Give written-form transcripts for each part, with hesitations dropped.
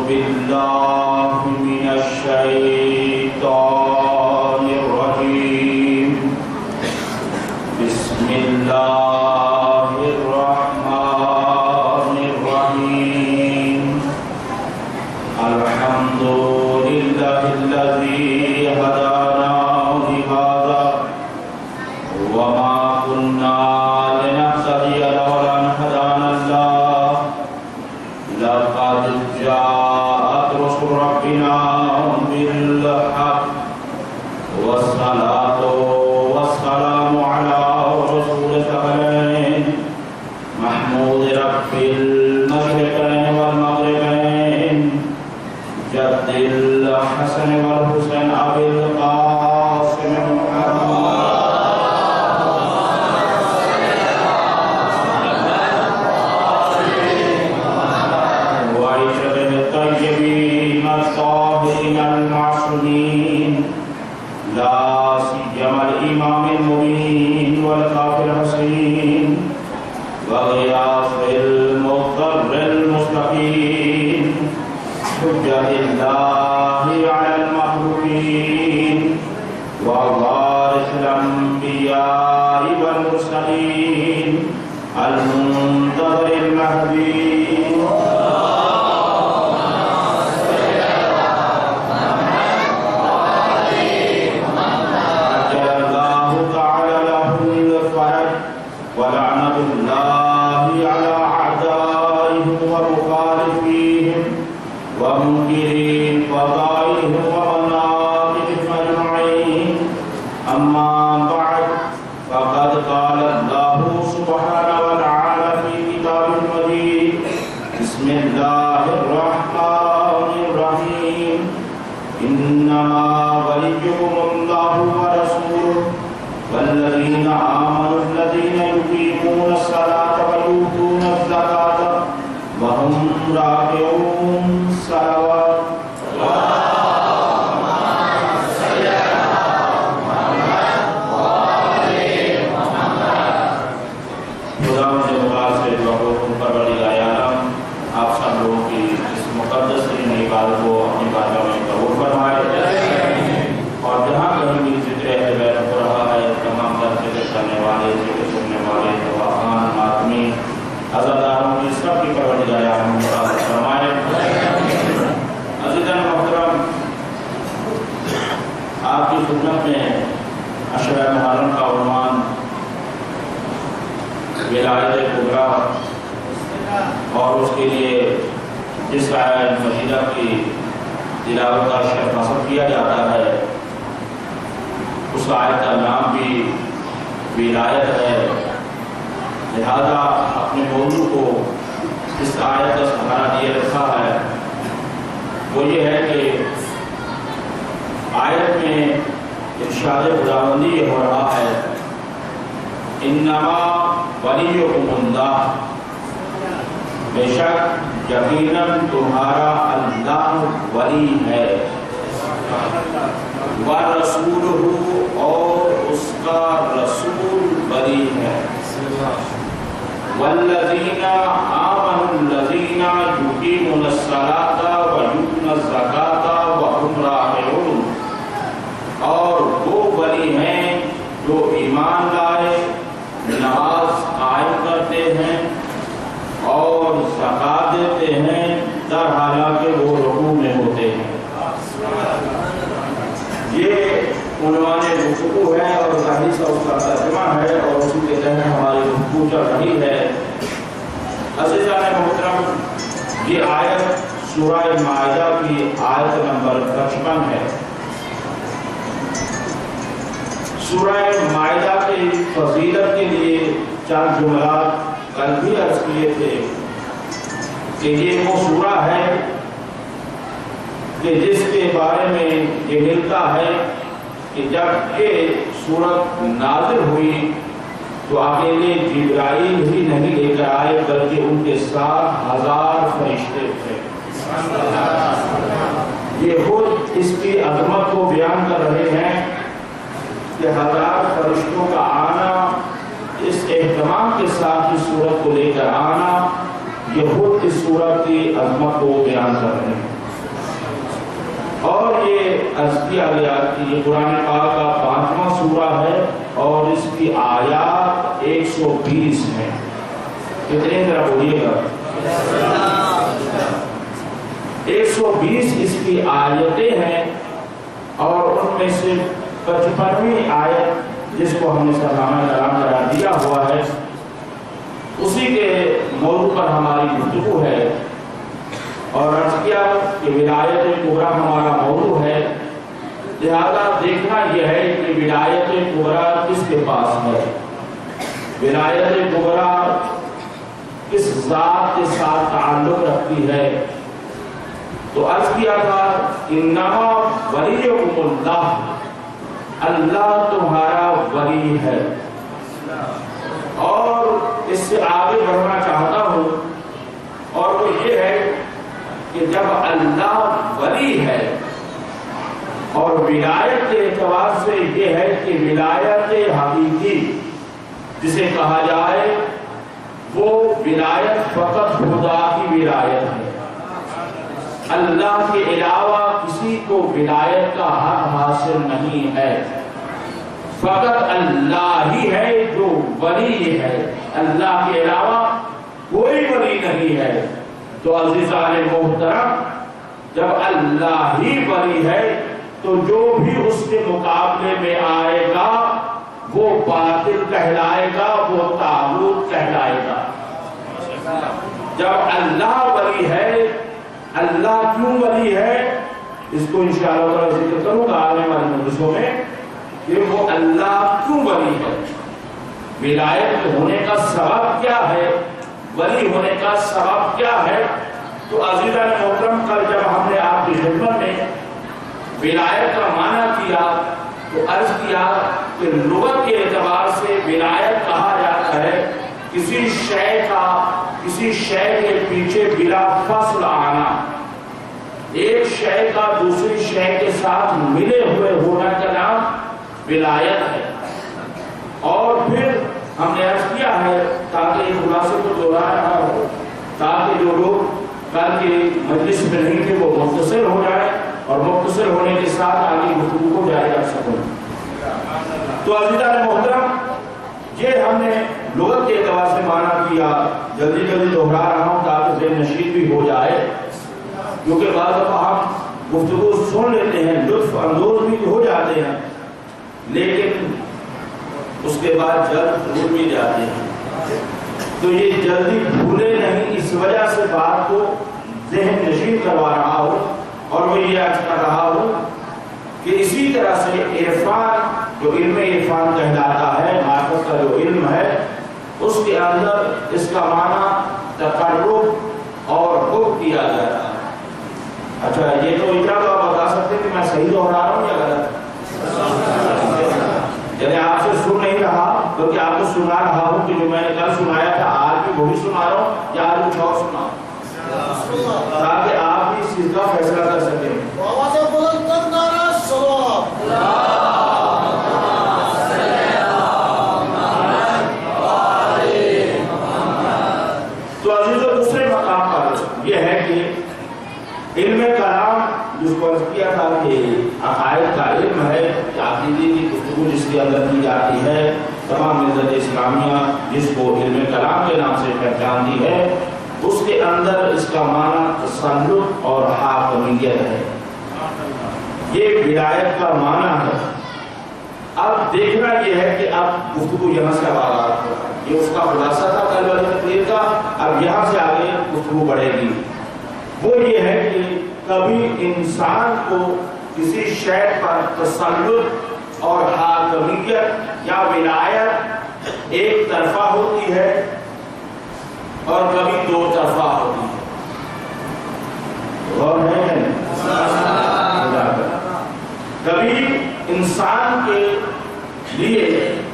بالله من الشيطان الرجيم بسم الله الرحمن الرحيم الحمد لله الذي هدانا لهذا وما كنا لنهتدي لولا أن هدانا الله لقد جاءت رسل ربنا بالحق والصلاة والسلام على رسول الثقلين محمود رب المشرقين والمغربين جد الحسن والحسين أبي القاسم محمد الطاهرين المعصومين لا سيما الإمام المبين والكافر الحسين وغياث المضطر المستقيم حجة الله على المخلوقين ووارث الأنبياء والمرسلين المنتظر المهدي ولعنة الله على أعدائهم ومخالفيهم ومنكرين فضائلهم ومناقبهم أجمعين أما بعد فقد قال الله سبحانه وتعالى في كتابه المجيد بسم الله الرحمن الرحيم إنما وليكم الله ورسوله والذين آمنوا الذين يقيمون الصلاة ويؤتون الزكاة وهم راكعون صلوات خدا مجھے مقال سے حکم پروردگار عالم آپ سب لوگوں کی اس مقدس ترین عبادت کو اپنی بارگاہ میں قبول فرمائے اور جہاں کہیں بھی ذکر ہے بیت ہو رہا ہے تمام ذکر کرنے والے ذکر سننے والے دعاخان ماتمی عزاداروں کی سب کی پروردگار عالم مقدس فرمائے عزیزان محترم آپ کی خدمت میں عشرہ محرم کا عنوان ولایت کبریٰ اور اس کے لیے جس آیت مجیدہ کی تلاوت کا شرف حاصل کیا جاتا ہے اس آیت کا نام بھی ولایت ہے، لہذا اپنے موضوع کو اس آیت کا سہارا دیے رکھا ہے۔ وہ یہ ہے کہ آیت میں ارشاد خداوندی یہ ہو رہا ہے انما ولیکم اللہ، بے شک یقیناً تمہارا اللہ ولی ہے، وَرَسُولُهُ اور اس کا رسول ولی ہے، وَالَّذِينَ آمَنُوا الَّذِينَ يُقِيمُونَ الصَّلَاةَ وَيُؤْتُونَ الزَّكَاةَ وَهُمْ رَاكِعُونَ، اور وہ ولی ہیں جو ایمان لائے، نماز قائم کرتے ہیں اور زکات دیتے ہیں در حالانکہ وہ رکوع میں ہوتے ہیں۔ یہ عنوان گفتگو ہے اور ظاہری سا اس کا ترجمہ ہے اور اسی کے تحت ہماری گفتگو چل رہی ہے۔ عزیزان محترم، یہ آیت سورہ مائدہ کی آیت نمبر 55 ہے۔ سورہ مائدہ کی فضیلت کے لیے چند جملات کل بھی عرض کیے تھے کہ یہ وہ سورہ ہے کہ جس کے بارے میں یہ ملتا ہے کہ جب یہ سورت نازل ہوئی تو اکیلے جبرائیل ہی نہیں لے کر آئے بلکہ ان کے ساتھ 1000 فرشتے تھے۔ یہ خود اس کی عظمت کو بیان کر رہے ہیں کہ 1000 فرشتوں کا آنا، اس اہتمام کے ساتھ اس سورت کو لے کر آنا، یہ خود اس سورت کی عظمت کو بیان کر رہے ہیں۔ اور یہ عرض کیا گیا کہ یہ قرآن پاک کا 5واں سورہ ہے اور اس کی آیات 120 ہیں. کتنے ذرا بولیے گا؟ 120 اس کی آیتیں ہیں اور ان میں سے 55ویں آیت جس کو ہم نے سرنامہ کلام قرار دیا ہوا ہے اسی کے موضوع پر ہماری گفتگو ہے. اور عرض کیا کہ ولایت کبریٰ ہمارا موضوع ہے، لہذا دیکھنا یہ ہے کہ ولایت کبریٰ کس کے پاس ہے، ولایت کبریٰ کس ذات کے ساتھ تعلق رکھتی ہے. تو عرض کیا تھا انما ولیکم اللہ، اللہ تمہارا ولی ہے. اور اس سے آگے بڑھنا چاہتا ہوں اور وہ یہ ہے کہ جب اللہ ولی ہے اور ولایت کے اعتبار سے یہ ہے کہ ولایت حقیقی جسے کہا جائے وہ ولایت فقط خدا کی ولایت ہے. اللہ کے علاوہ کسی کو ولایت کا حق حاصل نہیں ہے، فقط اللہ ہی ہے جو ولی ہے، اللہ کے علاوہ کوئی ولی نہیں ہے. تو عزیزان محترم جب اللہ ہی ولی ہے تو جو بھی اس کے مقابلے میں آئے گا وہ باطل کہلائے گا، وہ طاغوت کہلائے گا. جب اللہ ولی ہے، اللہ کیوں ولی ہے اس کو انشاءاللہ تعالی ذکر کروں گا آنے والے مجلسوں میں کہ وہ اللہ کیوں ولی ہے، ولایت ہونے کا سبب کیا ہے، ولی ہونے کا سبب کیا ہے. تو عزیزان محترم کل جب ہم نے آپ کی خدمت میں ولایت کا معنی کیا تو عرض کیا کہ لغت کے اعتبار سے ولایت کہا جاتا ہے کسی شے کے پیچھے بلا فصل آنا، ایک شے کا دوسری شے کے ساتھ ملے ہوئے ہونا کا نام ولایت ہے. اور پھر ہم نے عرض کیا ہے تاکہ اس خلاصے کو دوہرا رہا ہو تاکہ جو لوگ کل کی مجلس میں نہیں تھے وہ مختصر ہو جائے اور مختصر ہونے کے ساتھ آگے گفتگو کو جاری رکھ سکوں. تو عزیزان محترم یہ ہم نے لغت کے اعتبار سے معنی کیا، جلدی جلدی دوہرا رہا ہوں تاکہ ذہن نشین بھی ہو جائے، کیونکہ بعض دفعہ ہم گفتگو سن لیتے ہیں، لطف اندوز بھی ہو جاتے ہیں، لیکن اس کے بعد جلد بھول بھی جاتے ہیں. تو یہ جلدی بھولے نہیں، اس وجہ سے بات کو ذہن نشین کروا رہا ہوں. اور میں یہ عرض کر رہا ہوں کہ اسی طرح سے عرفان جو علم عرفان کہلاتا ہے، معرفت کا جو علم ہے، اس کے اندر اس کا معنی تقرب اور حب کیا جاتا ہے. اچھا یہ تو اتنا تو آپ بتا سکتے کہ میں صحیح دوہرا رہا ہوں یا غلط؟ یعنی آپ سے سن نہیں رہا بلکہ آپ کو سنا رہا ہوں کہ جو میں نے کل سنایا تھا آج بھی وہی سنا رہا ہوں یا آج کچھ اور سنا تاکہ آپ بھی اس چیز کا فیصلہ کر سکیں. تو عزیزو دوسرے مقام پر یہ ہے کہ علم کلام جس کو عرض کیا تھا کہ عقائد کا علم ہے، عقیدے کی گفتگو جس کے اندر کی جاتی ہے، تمام ملت اسلامیہ جس کو علم کلام کے نام سے پہچان دی ہے، اس کے اندر اس کا معنی تسلط اور حاکمیت ہے. یہ ولایت کا معنی ہے. اب دیکھنا یہ ہے کہ اب گفتگو یہاں سے آغاز ہوگا، یہ اس کا خلاصہ تھا کل والی تقریر کا. اب یہاں سے آگے گفتگو بڑھے گی. وہ یہ ہے کہ کبھی انسان کو کسی شے پر تسلط اور حاکمیت یا ولایت ایک طرفہ ہوتی ہے اور کبھی دو طرفہ ہوتی ہے. غور ہے کبھی انسان کے لیے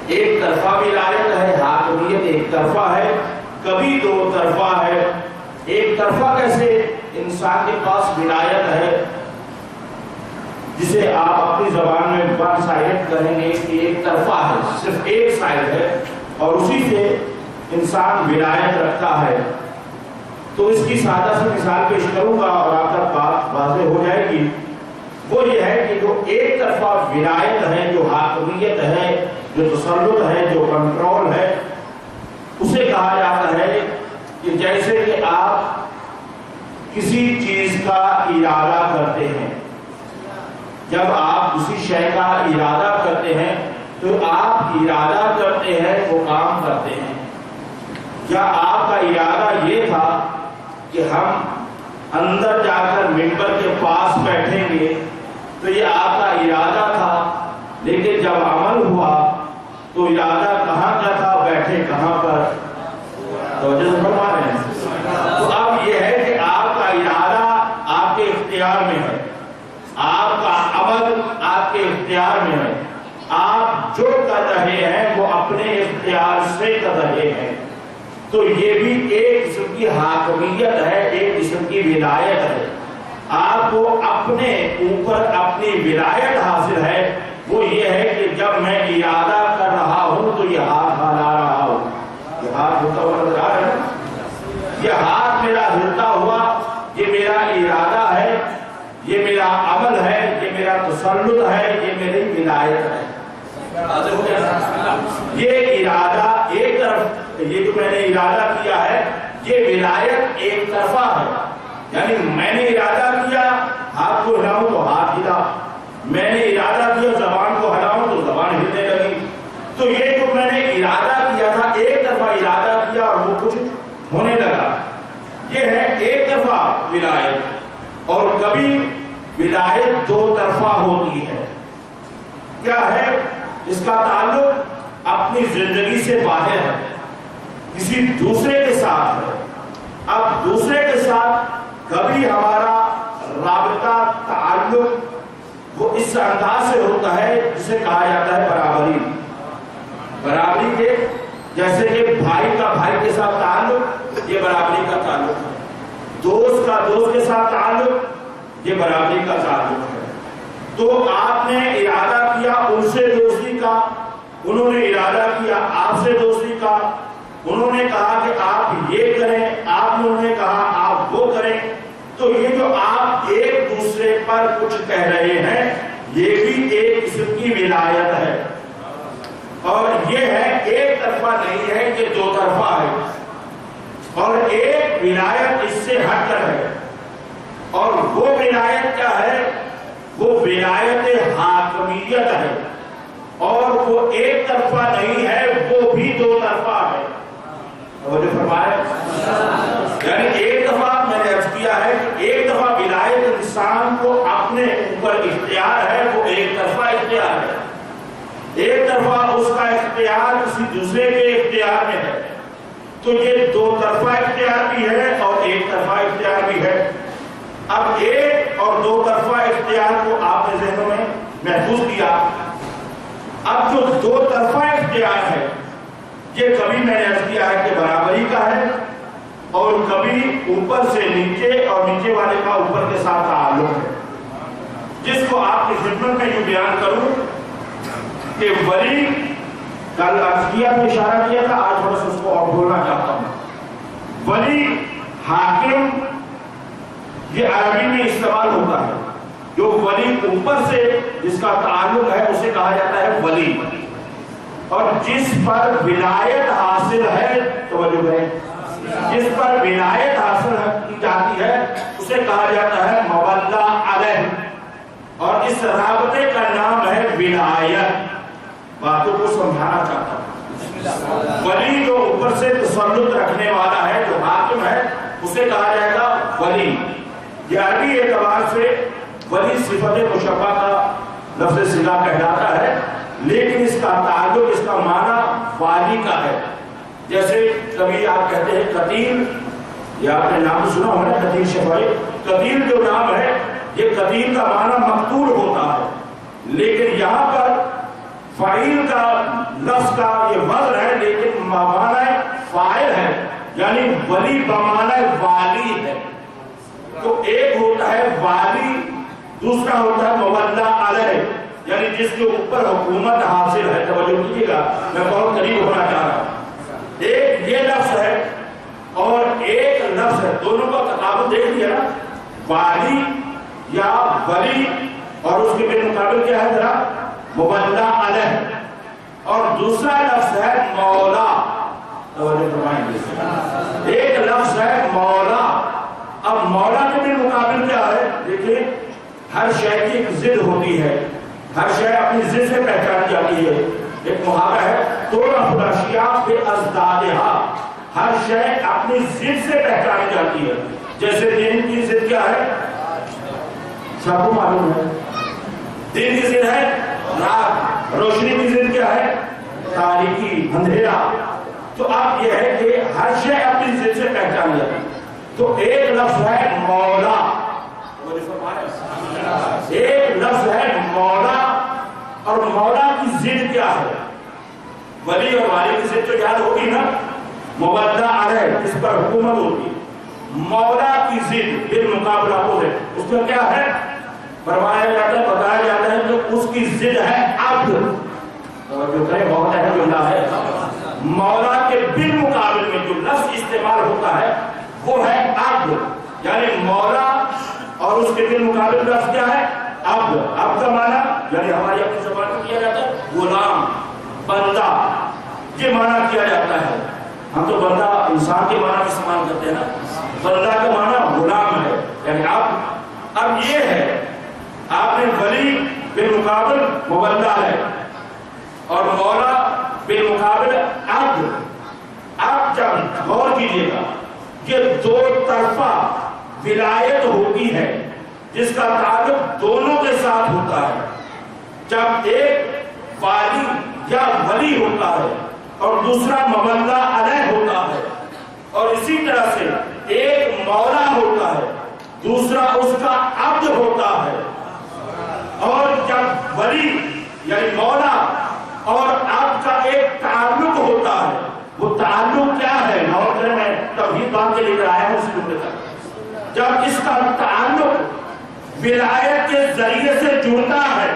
ایک طرفہ ولایت ہے، حاکمیت ایک طرفہ ہے، کبھی دو طرفہ ہے. ایک طرفہ کیسے؟ انسان کے پاس ولایت ہے جسے آپ اپنی زبان میں ون سائڈ کہیں گے کہ ایک طرفہ ہے، صرف ایک سائڈ ہے اور اسی سے انسان ولایت رکھتا ہے. تو اس کی سادہ سی مثال پیش کروں گا اور آپ تک بات واضح ہو جائے گی. وہ یہ ہے کہ جو ایک طرفہ ولایت ہے، جو حاکمیت ہے، جو تسلط ہے، جو کنٹرول ہے، اسے کہا جاتا ہے کہ جیسے کہ آپ کسی چیز کا ارادہ کرتے ہیں، جب آپ کسی شے کا ارادہ کرتے ہیں تو آپ ارادہ کرتے ہیں، وہ کام کرتے ہیں۔ کیا آپ کا ارادہ یہ تھا کہ ہم اندر جا کر ممبر کے پاس بیٹھیں گے، تو یہ آپ کا ارادہ تھا، لیکن جب عمل ہوا تو ارادہ کہاں کا تھا، بیٹھے کہاں پر؟ توجہ سے فرما رہے ہیں۔ تو اب یہ ہے کہ آپ کا ارادہ آپ کے اختیار میں ہے، آپ کا عمل آپ کے اختیار میں ہے، آپ جو کر رہے ہیں وہ اپنے اختیار سے کر رہے ہیں۔ تو یہ بھی ایک قسم کی حاکمیت ہے، ایک قسم کی ولایت ہے۔ آپ کو اپنے اوپر اپنی ولایت حاصل ہے، وہ یہ ہے کہ جب میں ارادہ کر رہا ہوں تو یہ ہاتھ ہلا رہا ہوں۔ یہ ہاتھ ہوتا ہوا نظر آ رہا ہے، یہ ہاتھ میرا ہلتا ہوا، یہ میرا ارادہ ہے، یہ میرا عمل ہے، یہ میرا تسلط ہے، یہ میری ولایت ہے۔ یہ ارادہ ایک طرف، یہ جو میں نے ارادہ کیا ہے، یہ ولایت ایک طرفہ ہے، یعنی میں نے ارادہ کیا ہاتھ کو ہلاؤں تو ہاتھ ہلا، میں نے ارادہ کیا زبان کو ہلاؤں تو زبان ہلنے لگی۔ تو یہ جو میں نے ارادہ کیا تھا، ایک طرفہ ارادہ کیا اور وہ کچھ ہونے لگا، یہ ہے ایک طرفہ ولایت۔ اور کبھی ولایت دو طرفہ ہوتی ہے، کیا ہے؟ اس کا تعلق اپنی زندگی سے باہر ہے، کسی دوسرے کے ساتھ ہے۔ اب دوسرے کے ساتھ کبھی ہمارا رابطہ، تعلق وہ اس انداز سے ہوتا ہے جسے کہا جاتا ہے برابری۔ برابری کے جیسے کہ بھائی کا بھائی کے ساتھ تعلق، یہ برابری کا تعلق ہے۔ دوست کا دوست کے ساتھ تعلق، یہ برابری کا تعلق ہے۔ تو آپ نے ارادہ کیا ان سے دوستی کا، انہوں نے ارادہ کیا آپ سے دوستی کا، انہوں نے کہا کہ آپ یہ کریں، آپ نے کہا آپ وہ کریں۔ تو یہ جو آپ ایک دوسرے پر کچھ کہہ رہے ہیں، یہ بھی ایک قسم کی ولایت ہے، اور یہ ہے ایک طرفہ نہیں ہے، یہ دو طرفہ ہے، اور ایک ولایت اس سے ہٹ کر ہے۔ اور وہ ولایت کیا ہے؟ وہ ولایت حاکمیت ہے، اور وہ ایک طرفہ نہیں ہے، وہ بھی دو طرفہ ہے۔ توجہ فرمائے، یعنی ایک دفعہ میں نے عرض کیا ہے کہ ایک دفعہ ولایت انسان کو اپنے اوپر اختیار ہے، وہ ایک طرفہ اختیار ہے، ایک طرفہ اس کا اختیار کسی دوسرے کے اختیار میں ہے۔ تو یہ دو طرفہ اختیار بھی ہے اور ایک طرفہ اختیار بھی ہے۔ اب ایک اور دو طرفہ اختیار کو آپ نے ذہنوں میں محفوظ کیا۔ اب جو دو طرفہ اختیار ہے، یہ کبھی میں نے عرض کیا ہے کہ برابری کا ہے، اور کبھی اوپر سے نیچے اور نیچے والے کا اوپر کے ساتھ تعلق ہے، جس کو آپ کی خدمت میں یوں بیان کروں کہ ولی، کل عرضیہ میں اشارہ کیا تھا، آج تھوڑا سا اس کو اور بولنا چاہتا ہوں۔ ولی، حاکم، یہ عربی میں استعمال ہوتا ہے۔ جو ولی اوپر سے جس کا تعلق ہے اسے کہا جاتا ہے ولی، اور جس پر ولایت حاصل ہے، توجہ ہے، جس پر ولایت حاصل کی جاتی ہے اسے کہا جاتا ہے مولا علیہ، اور اس رابطے کا نام ہے ولایت۔ باتوں کو سمجھانا چاہتا ہوں۔ ولی جو اوپر سے تسلط رکھنے والا ہے، جو حاکم ہے، اسے کہا جائے گا ولی۔ یہ عربی اعتبار سے ولی صفت مشبہ کا لفظ صلہ کہلاتا ہے، لیکن اس کا تعلق، اس کا معنی والی کا ہے۔ جیسے کبھی آپ کہتے ہیں قتیل، یا آپ نے نام سنا ہونا قتیل شفائی، قتیل جو نام ہے، یہ قتیل کا معنی مقتول ہوتا ہے، لیکن یہاں پر فاعل کا لفظ کا یہ وزن ہے، لیکن معنی فاعل ہے، یعنی ولی بمعنی والی ہے۔ تو ایک ہوتا ہے والی، دوسرا ہوتا ہے مولا علیہ، یعنی جس کے اوپر حکومت حاصل ہے۔ توجہ کیجیے گا، میں بہت قریب ہونا چاہ رہا ہوں۔ ایک یہ لفظ ہے اور ایک لفظ ہے، دونوں کا تقابل دیکھ لیا نا، والی یا ولی مقابل کیا ہے ذرا؟ مبدہ علیہ. اور دوسرا لفظ ہے مولا. ایک لفظ ہے مولا. اب مولا کے بھی مقابل کیا ہے؟ دیکھیں ہر شے کی ایک ضد ہوتی ہے, ہر شے اپنی ضد سے پہچانی جاتی ہے. ایک محاورہ ہے توڑ اشیاء بے ازدادہا, ہر شے اپنی ضد سے پہچانی جاتی ہے. جیسے دین کی ضد کیا ہے؟ سب کو معلوم ہے. دین کی ضد ہے رات, روشنی کی ضد کیا ہے؟ تاریکی, اندھیرا. تو اب یہ ہے کہ ہر شے اپنی ضد سے پہچانی جاتی ہے. تو ایک لفظ ہے مولا, ایک لفظ ہے مولا. اور مولا کی ضد کیا ہے؟ ولی اور والی کی ضد تو یاد ہوگی نا, مبدہ علیہ, اس پر حکومت ہوتی ہے. مولا کی ضد بالمقابلہ وہ ہے, اس کا کیا ہے؟ فرمایا جاتا ہے, بتایا جاتا ہے کہ اس کی ضد ہے عبد. جو کہے بہت اہم جملہ ہے. مولا کے بالمقابل میں جو لفظ استعمال ہوتا ہے وہ ہے عبد. یعنی مولا اور اس کے بالمقابل لفظ کیا ہے؟ عبد. عبد کا معنی یعنی ہماری اپنی زبان میں کیا جاتا ہے غلام, بندہ, یہ معنی کیا جاتا ہے. ہم تو بندہ انسان کے معنی میں استعمال کرتے ہیں نا, بندہ کا معنی غلام ہے یعنی عبد. اب یہ ہے آپ نے ولی بالمقابل مبدہ ہے اور مولا بالمقابل عبد. آپ جب غور کیجئے گا یہ دو طرفہ ولایت ہوتی ہے جس کا تعلق دونوں کے ساتھ ہوتا ہے. جب ایک والی یا ولی ہوتا ہے اور دوسرا مبدہ علیہ ہوتا ہے, اور اسی طرح سے ایک مولا ہوتا ہے دوسرا اس کا عبد ہوتا ہے. اور جب ولی یعنی مولا اور عبد کا ایک تعلق ہوتا ہے, وہ تعلق کیا ہے؟ نوکر میں توحید بات کے لے کر آیا ہوں اس جملے تک. جب اس کا تعلق ولایت کے ذریعے سے جڑتا ہے,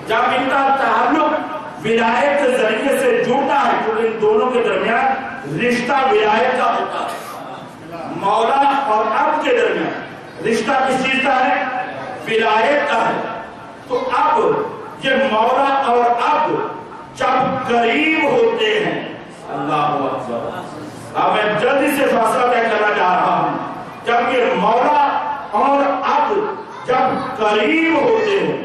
جب ان کا تعلق ولایت کے ذریعے سے جڑتا ہے تو ان دونوں کے درمیان رشتہ ولایت کا ہوتا ہے. مولا اور عبد کے درمیان رشتہ کس چیز کا ہے؟ ولایت کا ہے. تو اب یہ مولا اور عبد جب قریب ہوتے ہیں, اللہ اکبر, اب میں جلدی سے فاصلہ طے کرنا چاہ رہا ہوں, جب یہ مولا اور عبد جب قریب ہوتے ہیں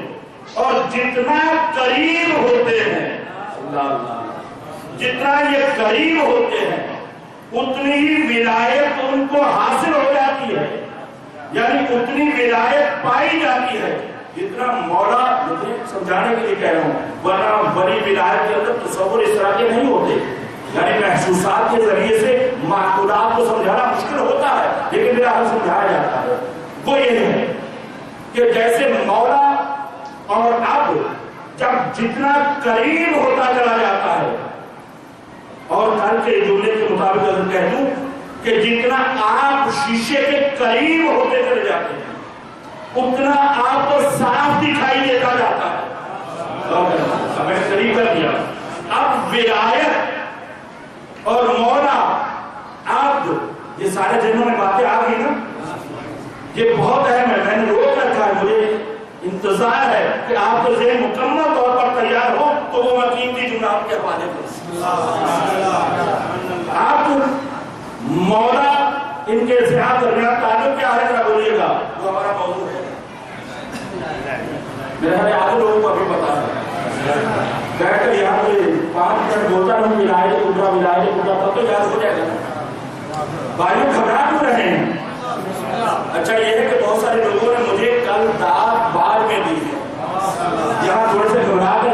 اور جتنا قریب ہوتے ہیں, جتنا یہ قریب ہوتے ہیں اتنی ہی ولایت ان کو حاصل ہو جاتی ہے, یعنی اتنی ولایت پائی جاتی ہے جتنا مولا. مجھے سمجھانے کے لیے کہہ رہا ہوں, ورنہ بڑی ولایت کے اندر تصور اس طرح کے نہیں ہوتے. یعنی محسوسات کے ذریعے سے معقولات کو سمجھانا مشکل ہوتا ہے, لیکن میرا حل سمجھایا جاتا ہے. وہ یہ ہے کہ جیسے مولا اور عبد جب جتنا قریب ہوتا چلا جاتا ہے, اور کل کے جملے کے مطابق اگر کہہ دوں کہ جتنا آپ شیشے کے قریب ہوتے چلے جاتے ہیں اتنا آپ کو صاف دکھائی دیتا جاتا ہے. میں قریب کر دیا. اب ولایت اور مولا عبد یہ سارے ذہنوں میں باتیں آ گئی نا, یہ بہت اہم ہے. میں نے روک رکھا ہے, مجھے انتظار ہے کہ آپ کا ذہن مکمل طور پر تیار ہو تو وہ میں قیمتی جملہ آپ کے حوالے کروں. آپ مولا ان کے اتحاد درمیان تعلق کیا ہے ذرا بولیے گا, وہ ہمارا موضوع ہے. میرے آدھے لوگوں کو ابھی پتا ہے, بیٹھ کر یہاں پہ 5 منٹ بولتا ہوں ولایت کبریٰ ولایت کبریٰ, تب تو یاد ہو جائے گا. بھائیوں گھبرا کیوں رہے ہیں؟ اچھا یہ ہے کہ بہت سارے لوگوں نے مجھے کل دعوت بعد میں دی ہے, جہاں تھوڑے سے گھبرا کر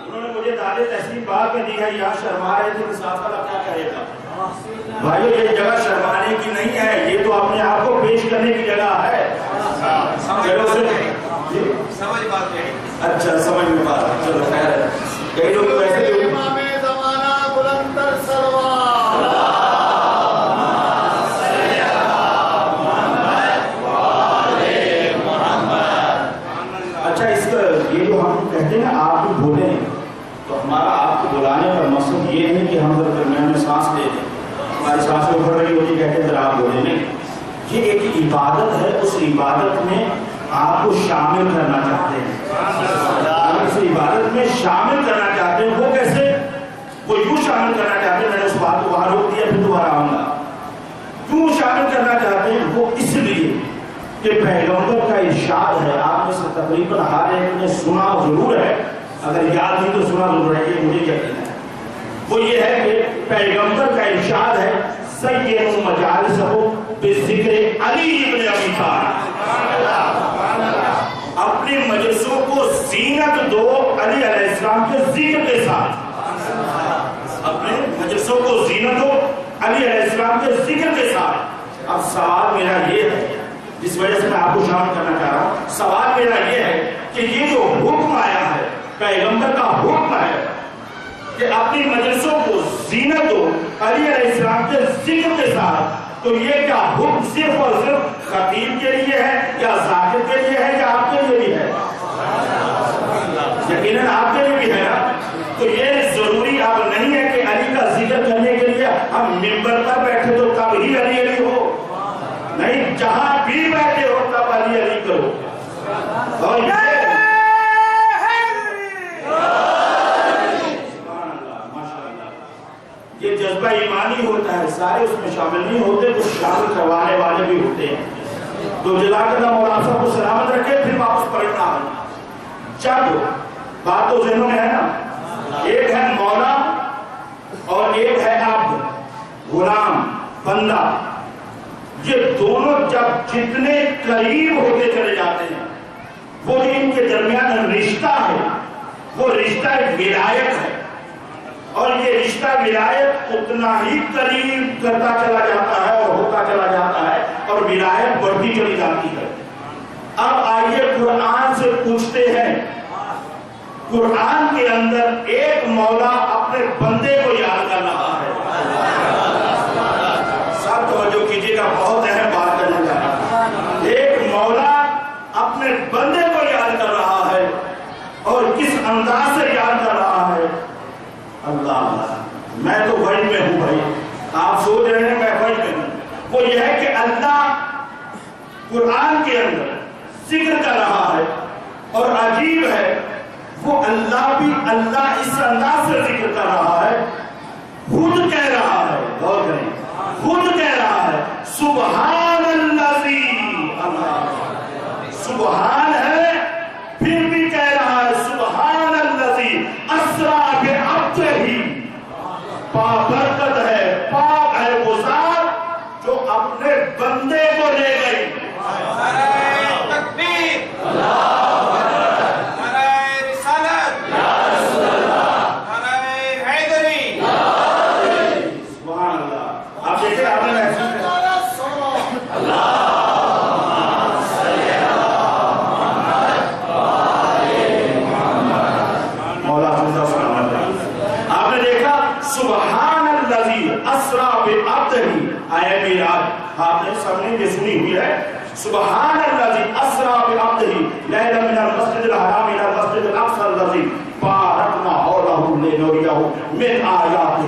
انہوں نے مجھے دعوت تحسین بعد میں دی ہے. یہاں شرما رہے تھے کہ صاحب والا کیا کہے گا. بھائیو یہ جگہ شرمانے کی نہیں ہے, یہ تو اپنے آپ کو پیش کرنے کی جگہ ہے. سمجھ بات ہے. اچھا سمجھ میں بات, چلو خیر ہے. کئی لوگ ویسے اچھا اس کا یہ جو ہم کہتے ہیں نا آپ بھی بولیں, تو ہمارا آپ کو بلانے کا مقصد یہ نہیں کہ ہم درمیان میں سانس لے دیں, ہماری سانسیں اٹھ رہی ہوتی کہتے ہیں ذرا آپ بولیں. نہیں, یہ ایک عبادت ہے، اس عبادت میں آپ کو شامل کرنا چاہتے ہیں، آپ اس عبادت میں شامل کرنا چاہتے ہیں۔ وہ کیسے؟ وہ یوں شامل کرنا چاہتے ہیں، میں نے اس بات کو وہاں روک دیا، پھر دوبارہ آؤں گا۔ کیوں شامل کرنا چاہتے ہیں؟ وہ اس لیے کہ پیغمبر کا ارشاد ہے، آپ میں سے تقریباً ہر ایک نے سنا ضرور ہے، اگر یاد نہیں تو سنا ضرور ہے، یہ مجھے یقین ہے۔ وہ یہ ہے کہ پیغمبر کا ارشاد ہے، سیدوا مجالسکم بذکر علی ابن ابی طالب، اپنی مجلسوں کو زینت دو علی علیہ السلام کے ذکر کے ساتھ، اپنے مجلسوں کو زینت دو علی علیہ السلام کے ذکر کے ساتھ۔ اب سوال میرا یہ ہے، جس وجہ سے میں آپ کو شامل کرنا چاہ رہا ہوں، سوال میرا یہ ہے کہ یہ جو حکم آیا ہے، پیغمبر کا حکم ہے کہ اپنی مجلسوں کو زینت دو علی علیہ السلام کے ذکر کے ساتھ، تو یہ کیا حکم صرف اور صرف خطیب کے لیے ہے یا ذاکر کے لیے ہے یا آپ کے لیے بھی ہے؟ یقیناً آپ کے لیے بھی ہے نا۔ تو یہ ضروری اب نہیں ہے کہ علی کا ذکر کرنے کے لیے ہم ممبر پر بیٹھے تو تب ہی علی علی ہو، نہیں، جہاں بھی بیٹھے ہو تب علی علی کرو۔ اور یہ جذبہ ایمانی ہوتا ہے، سارے اس میں شامل نہیں ہوتے، کچھ شامل کروانے والے بھی ہوتے ہیں۔ تو جزاک اللہ مولانا صاحب کو سلامت رکھے، پھر واپس پلٹنا ہے۔ جب بات تو ذہنوں میں ہے نا، ایک ہے مولا اور ایک ہے عبد، غلام، بندہ۔ یہ دونوں جب جتنے قریب ہوتے چلے جاتے ہیں، وہ جو ان کے درمیان رشتہ ہے، وہ رشتہ ولایت ہے، اور یہ رشتہ ولایت اتنا ہی قریب کرتا چلا جاتا ہے اور ہوتا چلا جاتا ہے، اور ولایت بڑھتی چلی جاتی ہے۔ اب آئیے قرآن سے پوچھتے ہیں، قرآن کے اندر ایک مولا اپنے بندے کو یاد کر رہا ہے۔ سب توجہ کیجیے گا، بہت اہم بات کرنے جا رہا ہے۔ ایک مولا اپنے بندے کو یاد کر رہا ہے، اور کس انداز سے یاد کر رہا ہے؟ اللہ، میں تو وحی میں ہوں بھائی، آپ سوچ رہے ہیں میں وحی میں ہوں۔ وہ یہ ہے کہ اللہ قرآن کے اندر ذکر کر رہا ہے، اور عجیب ہے وہ اللہ بھی اللہ اس انداز سے ذکر کر رہا ہے، خود کہہ رہا ہے، غور کریں، خود کہہ رہا ہے سبحان الذی، اللہ سبحان ہے، پھر بھی کہہ رہا ہے سبحان الذی اسریٰ بعبدہ، بابرکت ہے، پاک ہے وہ ذات جو اپنے بندے کو لے گئی۔ آپ نے سب نے یہ سنی ہوئی ہے، سبحان الذی اسریٰ بعبدہ لیلا من المسجد الحرام الى المسجد الاقصی الذی بارکنا حولہ لنریہ من آیاتہ۔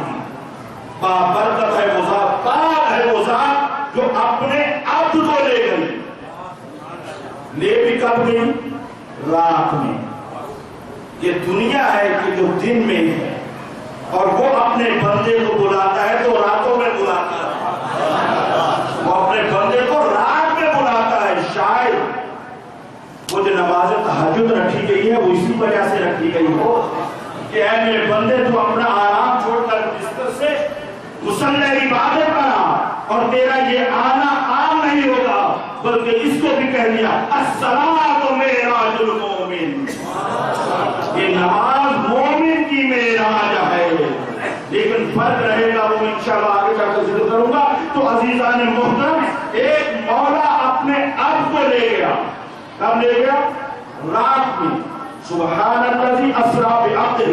بابرکت ہے وہ ذات، پاک ہے وہ ذات جو اپنے عبد کو لے گئی۔ لے بھی کب گئی؟ رات میں۔ یہ دنیا ہے کہ جو دن میں ہے، اور وہ اپنے بندے کو بلاتا ہے تو راتوں میں بلاتا ہے، وہ اپنے بندے کو رات میں بلاتا ہے۔ شاید وہ جو نماز تہجد رکھی گئی ہے وہ اسی وجہ سے رکھی گئی ہو کہ اے میرے بندے تو اپنا آرام چھوڑ کر بستر سے مصلی عبادت کرا، اور تیرا یہ آنا عام نہیں ہوگا بلکہ اس کو بھی کہہ دیا الصلاۃ معراج المومن، یہ نماز مومن کی معراج ہے۔ لیکن فرق رہے گا، وہ انشاءاللہ آگے جا کر ذکر کروں گا۔ تو عزیزان محترم، ایک مولا اپنے اب کو لے گیا، کب لے گیا؟ رات میں۔ سبحان الذی اسریٰ بعبدہ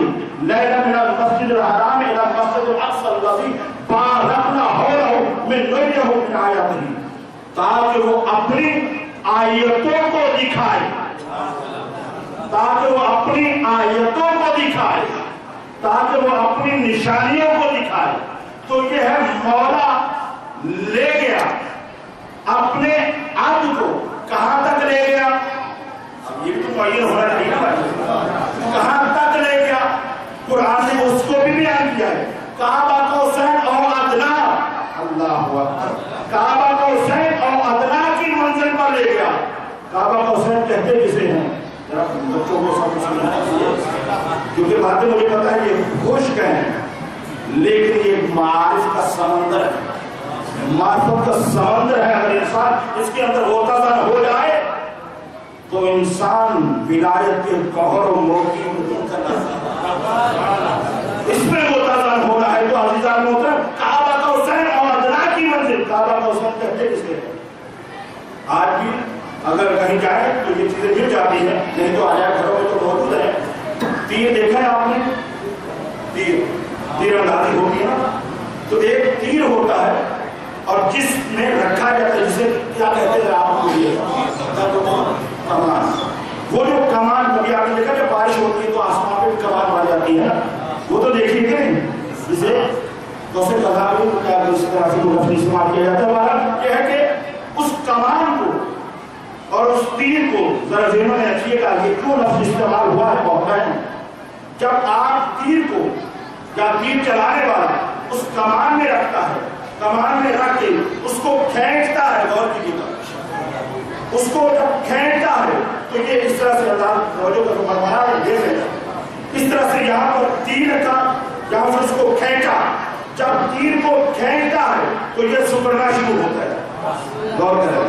لیلا من المسجد الحرام الى المسجد الاقصی الذی بارکنا حولہ لنریہ من آیاتہ، تاکہ وہ اپنی آیتوں کو دکھائے، تاکہ وہ اپنی آیتوں کو دکھائے، تاکہ وہ اپنی نشانیوں کو دکھائے۔ تو یہ ہے مولا لے گیا اپنے عبد کو کہاں تک لے گیا؟ اب یہ بھی تو معین ہونا چاہیے نا بھائی، کہاں تک لے گیا؟ قرآن نے اس کو بھی بیان کیا ہے، کعبہ قوسین او ادنا، اللہ اکبر، کعبہ قوسین او ادنا کی منزل پر لے گیا۔ کعبہ قوسین کہتے کسے ہیں؟ ذرا بچوں کو سب سمجھنا چاہیے، کیونکہ باتیں مجھے پتا ہے یہ خشک ہیں، لیکن یہ معارف کا سمندر ہے، معرفت کا سمندر ہے۔ اگر انسان اس کے اندر غوطہ زن ہو جائے تو انسان ولایت کے گوہر و موتی کو دور کرنا اس میں غوطہ زن ہو رہا ہے۔ تو عزیزان محترم، کعبہ قوسین اور ادنا کی منزل، کعبہ قوسین کہتے کس کے؟ آج بھی اگر کہیں جائے تو یہ چیزیں مل جاتی ہیں، نہیں تو آیا گھروں میں تو موجود ہے۔ تیر دیکھا ہے آپ نے؟ تیر اندازی ہوتی ہے نا، تو ایک تیر ہوتا ہے اور جس میں رکھا جاتا ہے، جسے کیا کہتے ہیں آپ کو؟ یہ کمان۔ وہ جو کمان، کبھی آپ نے دیکھا جب بارش ہوتی ہے تو آسمان پہ بھی کمان مار جاتی ہے، وہ تو دیکھیے کہ نہیں، جسے دوسرے کہا بھی کیا اس طرح سے لفظ استعمال کیا جاتا ہے۔ ہمارا یہ ہے کہ اس کمان کو اور اس تیر کو ذرا ذہن میں رکھیے گا، یہ کیوں لفظ استعمال ہوا ہے بہت ہے۔ جب آپ تیر کو یا تیر چلانے والا اس کمان میں رکھتا ہے، کمان میں رکھ کے اس کو کھینچتا ہے، غور کیجیے گا، اس کو جب کھینچتا ہے تو یہ اس طرح سے اللہ توجہ کا فرمایا ہے، دیکھ رہے ہیں اس طرح سے یہاں پر تیر کا، یہاں سے اس کو کھینچا، جب تیر کو کھینچتا ہے تو یہ سکڑنا شروع ہوتا ہے، غور کریں،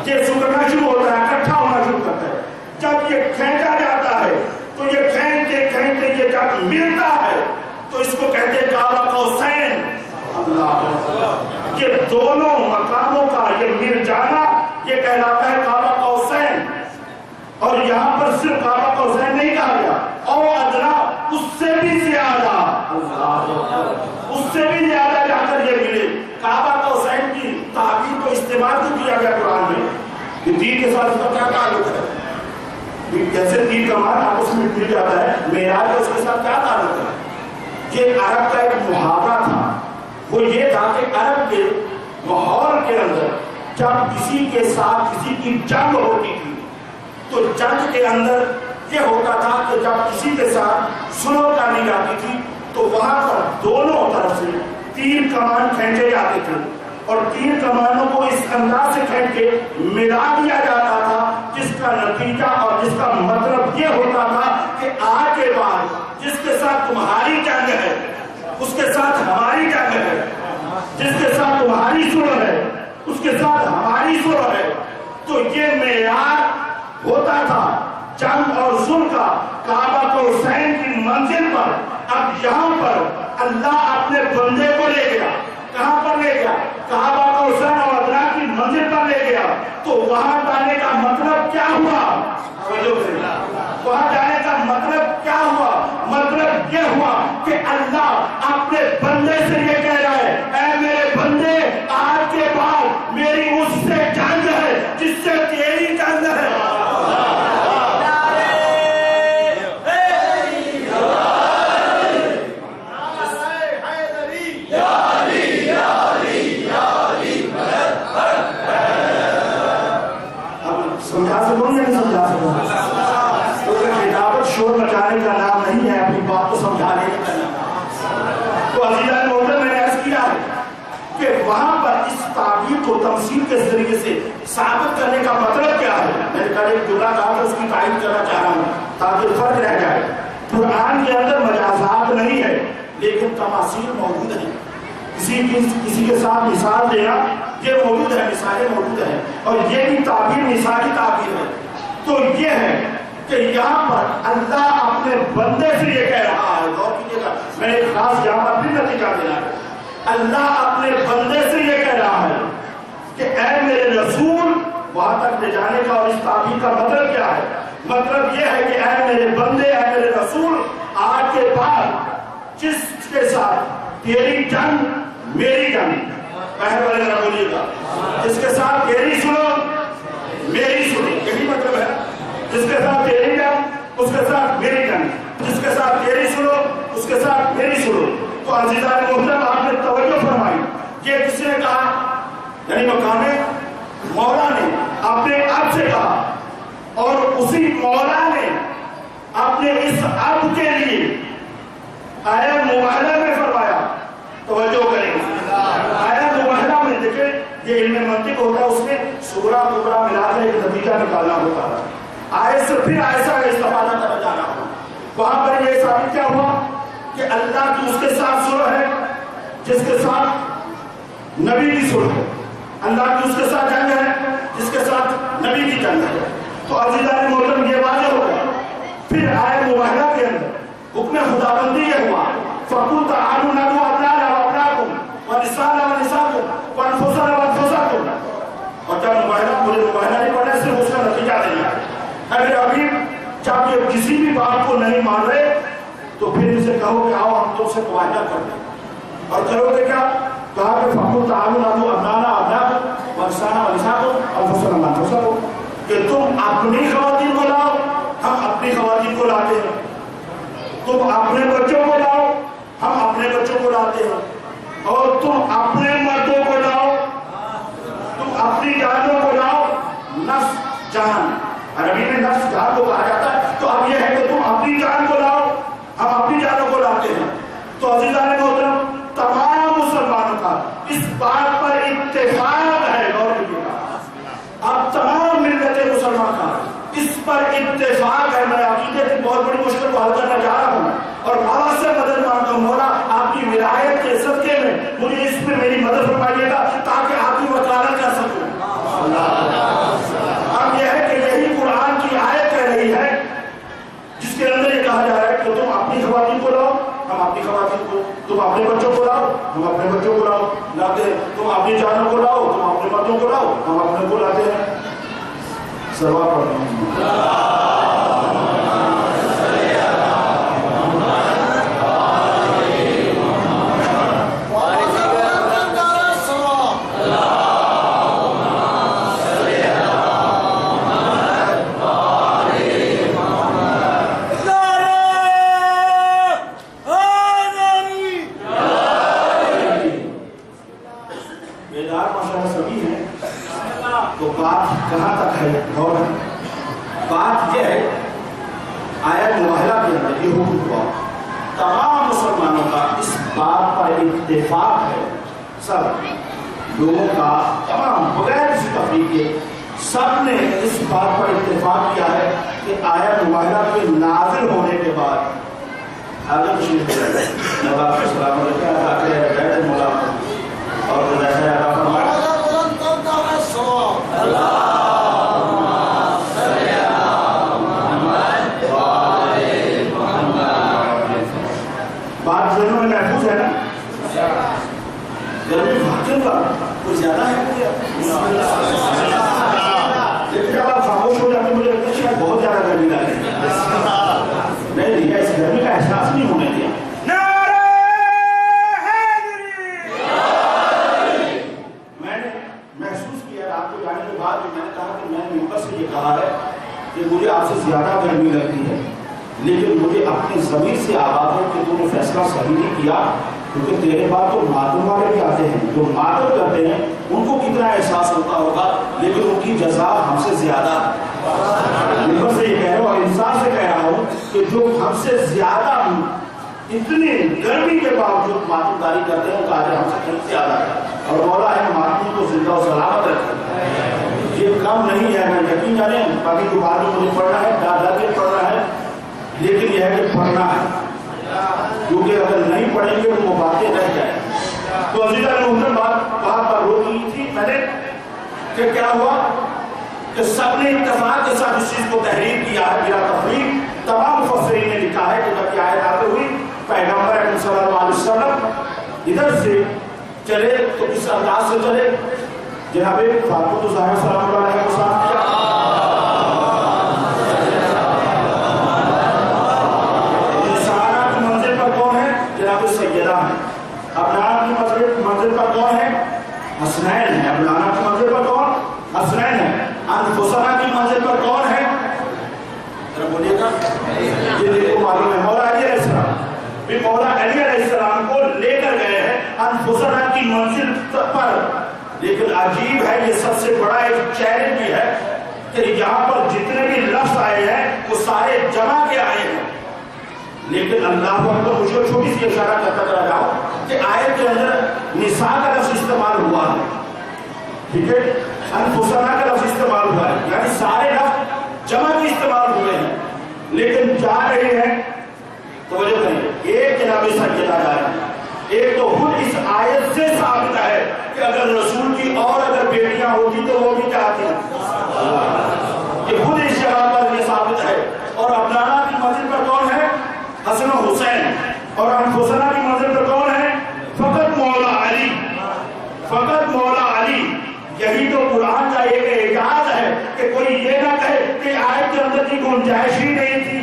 یہ سکڑنا شروع ہوتا ہے، اکٹھا ہونا شروع کرتا ہے۔ جب یہ کھینچا جاتا ہے تو یہ کھینچتے کھینچتے یہ جب ملتا ہے تو اس کو کہتے ہیں کعبہ قوسین، اللہ، یہ دونوں مقاموں کا یہ مل جانا یہ کہلاتا ہے کعبہ قوسین۔ اور یہاں پر صرف کعبہ قوسین نہیں کہا گیا، او ادنا، اس سے بھی زیادہ، اس سے بھی زیادہ جا کر یہ ملے۔ کعبہ قوسین کی تعبیر کو استعمال تو کیا گیا قرآن میں، کہ تیر کے ساتھ اس کا کیا تعلق ہے؟ جیسے تیر کا مار آپس میں مل جاتا ہے، معراج کا اس کے ساتھ کیا تعلق ہے؟ یہ عرب کا ایک محاورہ تھا، وہ یہ تھا کہ عرب کے ماحول کے اندر جب کسی کے ساتھ کسی کی جنگ ہوتی تھی تو جنگ کے اندر یہ ہوتا تھا کہ جب کسی کے ساتھ سلح کرنی جاتی تھی تو وہاں پر دونوں طرف سے تیر کمان کھینچے جاتے تھے، اور تیر کمانوں کو اس انداز سے کھینچ کے ملا دیا جاتا تھا، جس کا نتیجہ اور جس کا مطلب یہ ہوتا تھا کہ آج کے بعد جس کے ساتھ تمہاری جنگ ہے اس کے ساتھ ہماری جنگ ہے، جس کے ساتھ تمہاری سلح ہے اس کے ساتھ ہماری سلح ہے۔ تو یہ معیار ہوتا تھا جنگ اور صلح کا کعبہ قوسین کی منزل پر۔ اب یہاں پر اللہ اپنے بندے کو لے گیا، کہاں پر لے گیا؟ کعبہ قوسین اور ادنا کی منزل پر لے گیا۔ تو وہاں جانے کا مطلب کیا ہوا؟ وہاں جانے کا مطلب کیا ہوا؟ مطلب یہ ہوا کہ اللہ اپنے بندے سے یہ کہہ رہا ہے، اے میرے بندے، آج کے بعد میری اس سے جنگ ہے جس سے تیری جنگ ہے۔ سمجھا سکوں یا نہیں سمجھا سکوں؟ کتابت شور مچانے کا نام نہیں ہے، اپنی بات کو سمجھانے کا نام۔ تو عزیزان محترم، میں نے عرض کیا ہے کہ وہاں پر اس تعبیر کو تمثیل کے ذریعے سے ثابت کرنے کا مطلب کیا ہے؟ میں نے کل ایک جملہ کہا تھا، اس کی تعریف کرنا چاہ رہا ہوں تاکہ فرق رہ جائے۔ قرآن کے اندر مجازات نہیں ہے لیکن تماثیل موجود ہیں۔ کسی کے ساتھ مثال دینا یہ موجود ہے، مثالیں موجود ہیں، اور یہ بھی تعبیر مثالی تعبیر ہے۔ تو یہ ہے کہ یہاں پر اللہ اپنے بندے سے یہ کہہ رہا ہے، غور کیجیے گا، میں نے خاص یہاں پر بھی نتیجہ دینا ہے۔ اللہ اپنے بندے سے یہ کہہ رہا ہے کہ اے میرے رسول، وہاں تک لے جانے کا اور اس تعبیر کا مطلب کیا ہے؟ مطلب یہ ہے کہ اے میرے بندے، اے میرے رسول، آج کے بعد جس کے ساتھ تیری جنگ میری جنگ، پہلے والے ذرا بولیے گا، جس کے ساتھ تیری سنو میری سنو، یہی مطلب ہے۔ جس کے ساتھ تیری جنگ اس کے ساتھ میری جنگ، جس کے ساتھ تیری سنو اس کے ساتھ میری سنو۔ تو عزیزان محترم، آپ نے توجہ فرمائی، یہ کس نے کہا؟ یعنی مقام نے اس اب کے لیے آیت مباہلہ میں فرمایا. توجہ کریں آیت مباہلہ میں دیکھیں یہ علم منطق ہوتا ہے, اس میں سورہ کبرا ملا کر ایک نتیجہ نکالنا ہوتا ہے. آیت سے پھر ایسا استفادہ کرا جانا ہوا. وہاں پر یہ ثابت کیا ہوا کہ اللہ کی اس کے ساتھ صلح ہے جس کے ساتھ نبی کی صلح ہے, اللہ کی اس کے ساتھ جنگ ہے جس کے ساتھ نبی کی جنگ ہے. تو عزیزان محترم یہ واضح ہو گیا. پھر آیت مباہلہ کے اندر حکم خداوندی یہ ہوا فَقُلْ تَعَالُوا نَدْعُ أَبْنَاءَنَا وَأَبْنَاءَكُمْ وَنِسَاءَنَا وَنِسَاءَكُمْ وَأَنفُسَنَا وَأَنفُسَكُمْ. اور جب مجھے مباہلہ نہیں پڑھنا, صرف اس کا نتیجہ دینا ہے. اگر ابھی جب یہ کسی بھی بات کو نہیں مان رہے تو پھر اسے کہو کہ آؤ ہم تم سے مباہلہ کرتے ہیں. اور کرو گے کیا؟ کہا کہ فَقُلْ تَعَالُوا نَدْعُ أَبْنَاءَنَا وَأَبْنَاءَكُمْ وَنِسَاءَنَا وَنِسَاءَكُمْ وَأَنفُسَنَا وَأَنفُسَكُمْ. کہ تم اپنی خواتین کو لاؤ, ہم اپنی خواتین کو لاتے ہیں. تم اپنے بچوں کو لاؤ, ہم اپنے بچوں کو لاتے ہیں. اور تم اپنے مردوں کو لاؤ, تم اپنی جانوں کو لاؤ. نفس جان, عربی میں نفس جان کو کہا جاتا ہے. تو اب یہ ہے کہ تم اپنی جان کو لاؤ, ہم اپنی جانوں کو لاتے ہیں. تو عزیزان محترم تمام مسلمانوں کا اس بات پر اتفاق ہے. غور کیجیے گا, اب تمام ملت مسلمان کا اس پر اتفاق ہے. میں عقیدے کی بہت بڑی مشکل کو حل کرنا چاہ رہا ہوں اور مولا سے مدد مانگتا ہوں. مولا آپ کی ولایت کے صدقے میں مجھے اس پہ میری مدد فرمائیے گا تاکہ آپ کی وکالت کر سکوں. اب یہ ہے کہ یہی قرآن کی آیت کہہ رہی ہے جس کے اندر یہ کہا جا رہا ہے کہ تم اپنی خواتین کو لاؤ, ہم اپنی خواتین کو, تم اپنے بچوں کو لاؤ, ہم اپنے بچوں کو لاؤ لاتے ہیں. تم اپنی جانوں کو لاؤ, تم اپنے مردوں کو لاؤ, ہم اپنے کو لاتے ہیں. سروا پڑھتے ہیں. تو بات کہاں تک ہے؟ اور بات یہ ہے آیت مباہلہ کے اندر یہ حکم ہوا, تمام مسلمانوں کا اس بات پر اتفاق ہے. سب لوگوں کا, تمام بغیر کسی تفریق کے سب نے اس بات پر اتفاق کیا ہے کہ آیت مباہلہ کے نازل ہونے کے بعد آگے تشریف لے نواب السلام علیکم مولا اور بات ذہنوں میں محفوظ ہے نا؟ گرمی واقعی کا کچھ زیادہ ہے لیکن جب آپ خاموش ہو جاتے مجھے لگتا ہے شاید بہت زیادہ گرمی لگ رہی ہے. نہیں دیا اس گرمی کا احساس نہیں ہونے دیا. میں نے محسوس کیا رات کو جانے کے بعد میں نے کہا کہ میں نے ممبر سے یہ کہا ہے کہ مجھے آپ سے زیادہ گرمی لگتی ہے, لیکن مجھے اپنی ضمیر سے آواز ہے کہ تم نے فیصلہ صحیح نہیں کیا, کیونکہ تیرے بعد تو ماتم والے بھی آتے ہیں جو ماتم کرتے ہیں, ان کو کتنا احساس ہوتا ہوگا, لیکن ان کی جزا ہم سے زیادہ. ممبر سے یہ کہہ رہا ہوں اور انسان سے کہہ رہا ہوں کہ جو ہم سے زیادہ اتنی گرمی کے باوجود ماتم داری کرتے ہیں ان کا اجر ہم سے کہیں زیادہ ہے. اور مولا ہے ماتم کو زندہ و سلامت رکھے. یہ کم نہیں ہے, میں یقین جانیں باقی جو بات مجھے پڑھنا ہے ڈر کے پڑھنا ہے, لیکن یہ ہے کہ پڑھنا ہے, کیونکہ اگر نہیں پڑھیں گے تو وہ باتیں رہ جائیں. تو عزیزہ محترم بات پر روک لی تھی میں نے کہ کیا ہوا کہ سب نے اتفاق کے ساتھ اس چیز کو تحریر کیا ہے بلا تفریق. تمام مفسرین نے لکھا ہے کہ جب یہ آیت نازل ہوئی پیغمبر اکرم صلی اللہ علیہ وسلم ادھر سے چلے تو اس انداز سے چلے جناب فاطمہ الزہرا سلام اللہ علیہ کو ساتھ کیا. سیدہ ہیں. ابناء کی منزل پر کون ہے؟ حسنین ہے. ابناء کی منزل پر کون؟ حسنین ہے. انفسنا کی منزل پر کون ہے؟ ذرا بولیے گا. یہ دیکھو معلوم ہے مولا علی علیہ السلام بھی مولا علی علیہ السلام کو لے کر گئے ہیں انفسنا کی منزل پر. لیکن عجیب ہے, یہ سب سے بڑا ایک چیلنج بھی ہے کہ یہاں پر جتنے بھی لفظ آئے ہیں وہ سارے جمع کے آئے ہیں. لیکن اللہ کو اکبر مجھے چھوٹی سی اشارہ کرتا چلا جاؤں کہ آیت کے اندر نساء کا لفظ استعمال ہوا ہے، ٹھیک ہے، انفسنا کا لفظ استعمال ہوا ہے، یعنی سارے لفظ جمع کے استعمال ہوئے ہیں، لیکن جا رہے ہیں توجہ کریں ایک جناب سیدنا جا رہے ہیں، ایک تو خود اس آیت سے ثابت ہے کہ اگر رسول کی اور اگر بیٹیاں ہوتی تو وہ بھی چاہتی ہیں، یہ خود اس جگہ پر یہ ثابت ہے۔ اور ابنانا کی منزل پر کون ہے؟ حسن و حسین، اور انفسنا کی منزل پر کون ہے؟ فقط مولا علی، فقط مولا علی۔ یہی تو قرآن کا ایک اعجاز ہے کہ کوئی یہ نہ کہے کہ آیت کے اندر کی گنجائش ہی نہیں تھی،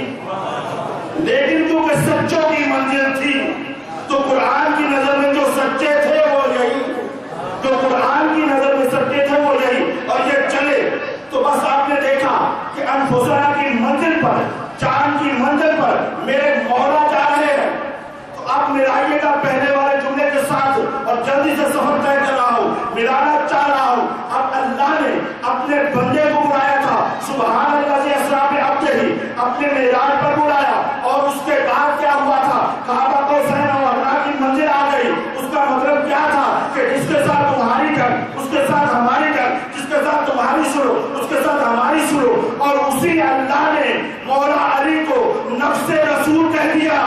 لیکن کیونکہ سچوں کی منزل تھی تو قرآن کی نظر میں جو سچے تھے وہ یہی، جو قرآن کی نظر میں سچے تھے وہ یہی، اور یہ چلے تو بس آپ نے دیکھا کہ انفسنا کی منزل پر، چاند کی منزل پر میرے مولا جا رہے ہیں۔ تو آپ ملائیے گا پہلے والے جملے کے ساتھ، اور جلدی سے سفر طے کر رہا ہوں، ملانا چاہ رہا ہوں۔ اب اللہ نے اپنے بندے کو بلایا تھا، سبحان اللہ سے اسراء بعبدہ، اپنے معراج پر بلایا، اور اس کے بعد کیا ہوا تھا؟ کعبہ کو سین اور اللہ کی منزل آ گئی۔ اس کا مطلب کیا تھا کہ جس کے ساتھ تمہاری جنگ اس کے ساتھ ہماری جنگ، جس کے ساتھ تمہاری سلو اس کے ساتھ ہماری سلو۔ اور اسی اللہ نے مولا علی کو نفس رسول کہہ دیا۔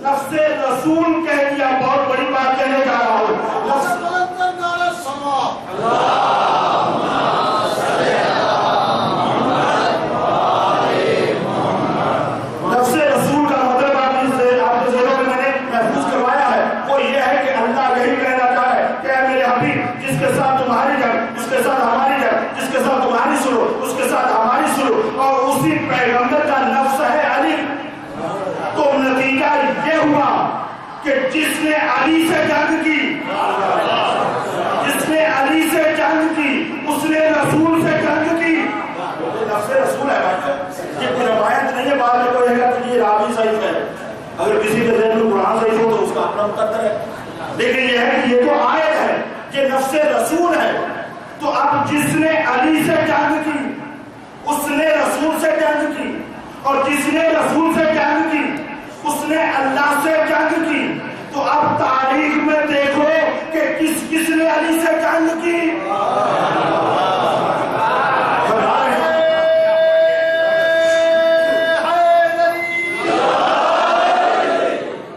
نفس رسول کہہ دیا، بہت بڑی بات کہنے جا رہا ہوں۔ نفس رسول کا مطلب آپ کے ذہنوں میں میں نے محفوظ کروایا ہے، وہ یہ ہے کہ اللہ یہی کہنا چاہتا ہے کہ اے میرے حبیب، جس کے ساتھ تمہاری جنگ اس کے ساتھ ہماری جنگ، جس کے ساتھ تمہاری سلو اس کے ساتھ ہماری سلو، اور اسی پیغمبر کا نفس ہے علی۔ تو نتیجہ یہ ہوا کہ جس نے علی سے جنگ کی، جس نے علی سے جنگ کی، اس نے رسول سے جنگ کی۔ نفس رسول ہے بھائی، یہ کوئی روایت نہیں ہے، بعد میں کوئی کہے گا کہ یہ راوی ضعیف ہے، اگر کسی کے ذہن میں قرآن ضعیف ہو تو اس کا اپنا مقدر ہے، لیکن یہ ہے کہ یہ تو آیت ہے، یہ نفس رسول ہے۔ تو اب جس نے علی سے جنگ کی اس نے رسول سے جنگ کی، اور جس نے رسول سے جنگ کی اس نے اللہ سے جنگ کی۔ تو اب تاریخ میں دیکھو کہ کس کس نے علی سے جنگ کی۔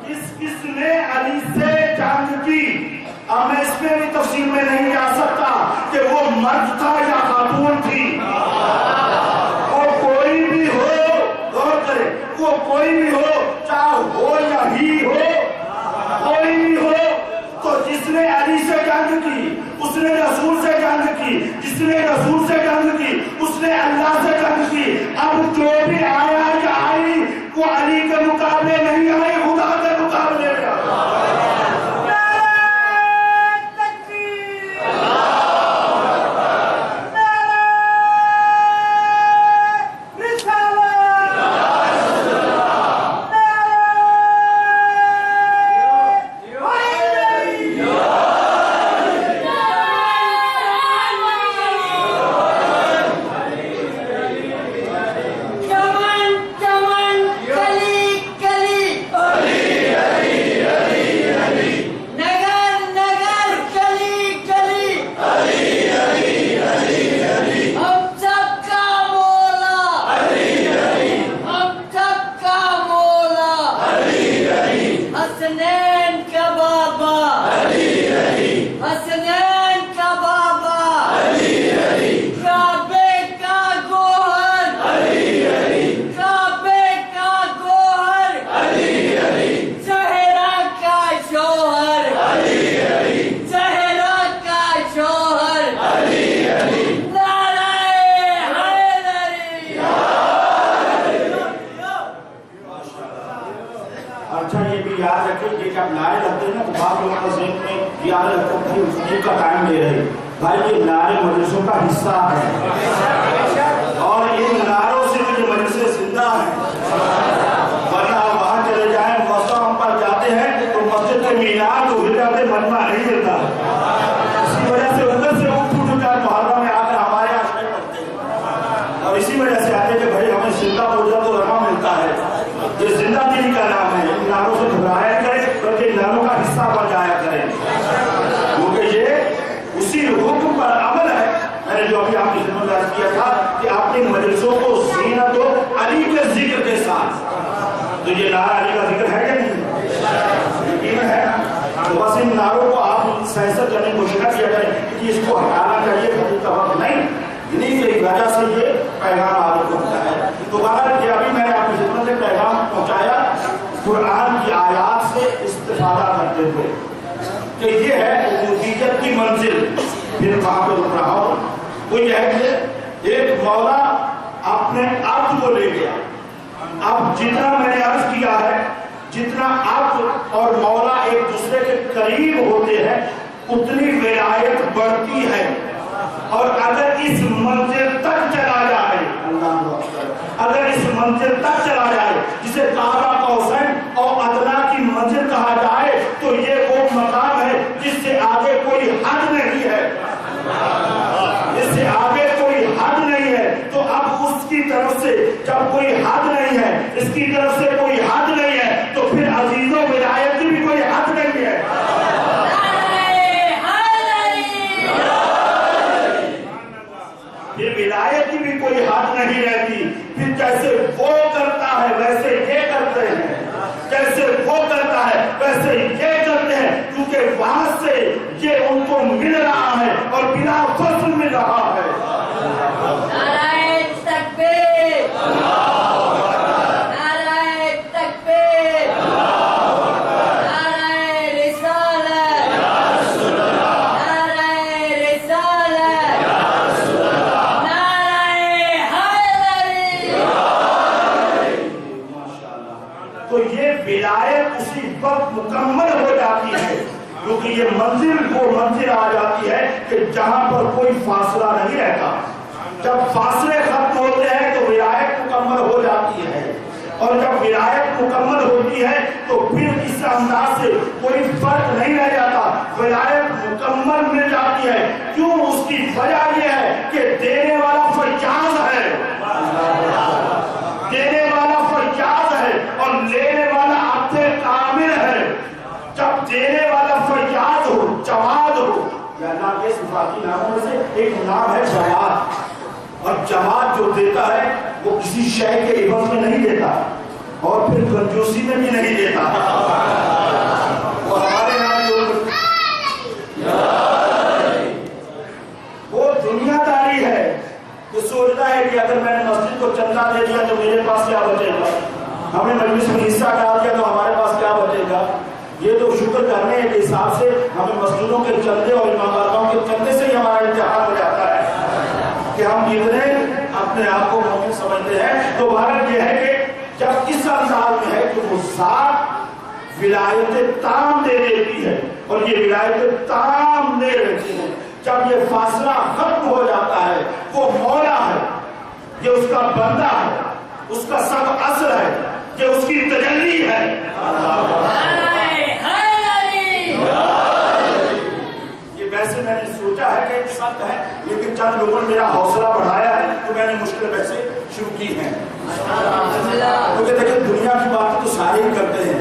کس کس نے علی سے جنگ کی؟ اب میں اس میں بھی تفصیل میں نہیں جا سکتا کہ وہ مرد تھا یا خاتون تھی، وہ کوئی بھی ہو، چاہے ہو یا ہی ہو، کوئی بھی ہو، تو جس نے علی سے جنگ کی اس نے رسول سے جنگ کی، جس نے رسول سے جنگ کی اس نے اللہ سے جنگ کی۔ اب جو بھی آیا یا آئی وہ علی کے مقابلے نہیں آئی، خدا کے مقابلے میں بھائی یہ نعرے مجلسوں کا حصہ ہے، اور ان نعروں سے جو مجلسیں زندہ ہیں، ورنہ وہاں چلے جائیں مقام پر جاتے ہیں تو مسجد کے مینار کو ہل جاتے، مجمع نہیں ملتا، اسی وجہ سے ادھر سے اٹھ جائے محرم میں آ کر ہمارے یہاں شریف پڑھتے کیا تھا کہ اپنی مجلسوں کو زینت و علی کے ذکر کے ساتھ. تو یہ نعرہ علی کا ذکر ہے کہ نہیں؟ یقین ہے. تو بس ان نعروں کو آپ سینسر کرنے کی کوشش کیا کریں کہ اس کو ہٹانا چاہیے، خطی کا وقت نہیں. انہیں کی وجہ سے یہ پیغام آگے پہنچتا ہے. تو بہرحال یہ ابھی میں نے آپ کی خدمت میں پیغام پہنچایا قرآن کی آیات سے استفادہ کرتے ہوئے کہ یہ ہے عبودیت کی منزل. پھر وہاں پہ رک رہا ہوں. وہ یہ ہے کہ ایک مولا اپنے عبد کو لے گیا. اب جتنا میں نے عرض کیا ہے جتنا عبد اور مولا ایک دوسرے کے قریب ہوتے ہیں اتنی ولایت بڑھتی ہے. اور اگر اس منزل تک چلا جائے، اگر اس منزل تک چلا جائے جسے قاب قوسین اور ادنیٰ کی منزل کہا جائے تو یہ وہ مقام ہے جس سے آگے کوئی حد نہیں ہے، اس سے آگے کوئی حد نہیں ہے. تو اب اس کی طرف سے جب کوئی حد نہیں ہے، اس کی طرف سے کوئی حد نہیں ہے، تو پھر عزیزوں ولایت کی بھی کوئی حد نہیں ہے. پھر ولایت کی بھی کوئی حد نہیں رہتی. پھر جیسے وہ کرتا ہے ویسے یہ کرتے ہیں، جیسے وہ کرتا ہے ویسے یہ کرتے ہیں، کیونکہ وہاں سے یہ ان کو مل رہا ہے اور بلا فصل مل رہا ہے. نعرہ تکبیر، نعرہ تکبیر، نعرہ رسالت، نعرہ رسالت، نعرہ حیدری. تو یہ ولایت اسی وقت مکمل ہو جاتی ہے کیونکہ یہ منزل وہ منزل آ جاتی ہے کہ جہاں پر کوئی فاصلہ نہیں رہتا. جب فاصلے ختم ہوتے ہیں تو ولایت مکمل ہو جاتی ہے، اور جب ولایت مکمل ہوتی ہے تو پھر اس انداز سے کوئی فرق نہیں رہ جاتا. ولایت مکمل مل جاتی ہے. کیوں؟ اس کی وجہ یہ ہے کہ دینے والا فیاض ہے، دینے والا فیاض ہے اور لینے والا عبد کامل ہے. جب دینے والا فیاض ہو، جواد ہو، یا اللہ کے صفاتی ناموں میں سے ایک نام ہے جواد. اور جواد جو دیتا ہے وہ کسی شے کے عوض میں نہیں دیتا اور پھر کنجوسی میں بھی نہیں دیتا. وہ ہمارے یہاں وہ دنیا داری ہے. وہ سوچتا ہے کہ اگر میں نے مسجد کو چندہ دے دیا تو میرے پاس کیا بچے گا، ہمیں مجلس میں حصہ ڈال دیا تو ہمارے پاس کیا بچے گا. یہ تو شکر کرنے کے حساب سے ہمیں مسجدوں کے چندے اور اماموں کے چندے سے ہی ہمارا امتحان ہو جاتا ہے کہ ہم کتنے اپنے آپ کو مومن سمجھتے ہیں. تو بھارت یہ ہے کہ جب اس انداز میں ہے کہ وہ ذات ولایت تام دے دیتی ہے اور یہ ولایت تام دے رہتی ہے. جب یہ فاصلہ ختم ہو جاتا ہے وہ مولا ہے، یہ اس کا بندہ ہے، اس کا سب اصل ہے، یہ اس کی تجلی ہے. ویسے میں نے سوچا ہے کہ ایک سخت ہے لیکن چند لوگوں نے میرا حوصلہ بڑھایا ہے تو میں نے مشکل ویسے شروع کی ہیں. کیونکہ دیکھیں دنیا کی بات تو سارے ہی کرتے ہیں.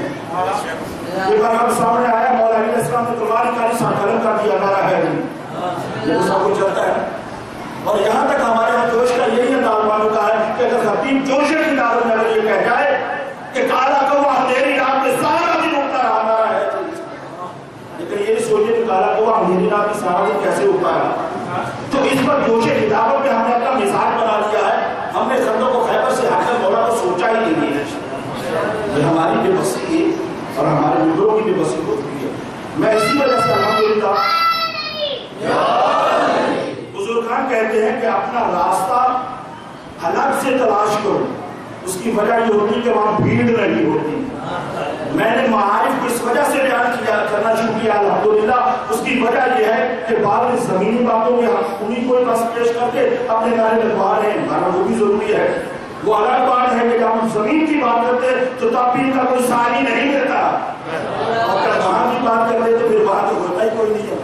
ایک بار ہم سامنے آیا مولا علیہ السلام نے تلوار نکالی ساکھلم کر دیا نعرہ ہے یہ تو سب کچھ چلتا ہے. اور یہاں تک ہمارے یہاں جوش کا یہی انداز معلوم کا ہے کہ اگر خطیب جوش کی دعوت میں اگر یہ کہہ جائے کہ کالا کوا اندھیری رات میں سارا دن اٹھتا رہا نعرہ ہے، لیکن یہ سوچے کہ کالا کوا اندھیری رات میں سارا دن کیسے اٹھتا رہا. تو اس پر جوش خطابت میں ہم نے اپنا مثال بنا لیا ہے. ہم نے خندق و خیبر سے ہٹ کر مولا کو سوچا ہی نہیں ہے. یہ ہماری بے بسی ہے اور ہمارے ملکوں کی بے بسی ہوتی ہے. میں اسی وجہ سے الحمدللہ بزرگان کہتے ہیں کہ اپنا راستہ الگ سے تلاش کرو. اس کی وجہ یہ ہوتی کہ وہاں بھیڑ نہیں ہوتی. میں نے معارف اس وجہ سے بیان کرنا شروع کیا الحمدللہ. اس کی وجہ یہ ہے کہ بعض زمینی باتوں میں انہیں کوئی بس پیش کر کے اپنے نعرے لگوا رہے ہیں، ہمارا وہ بھی ضروری ہے. وہ الگ بات ہے کہ جب ہم زمین کی بات کرتے ہیں تو تب بھی ان کا کوئی ساری نہیں دیتا، اور جب وہاں کی بات کرتے تو پھر وہاں تو ہوتا ہی کوئی نہیں ہے.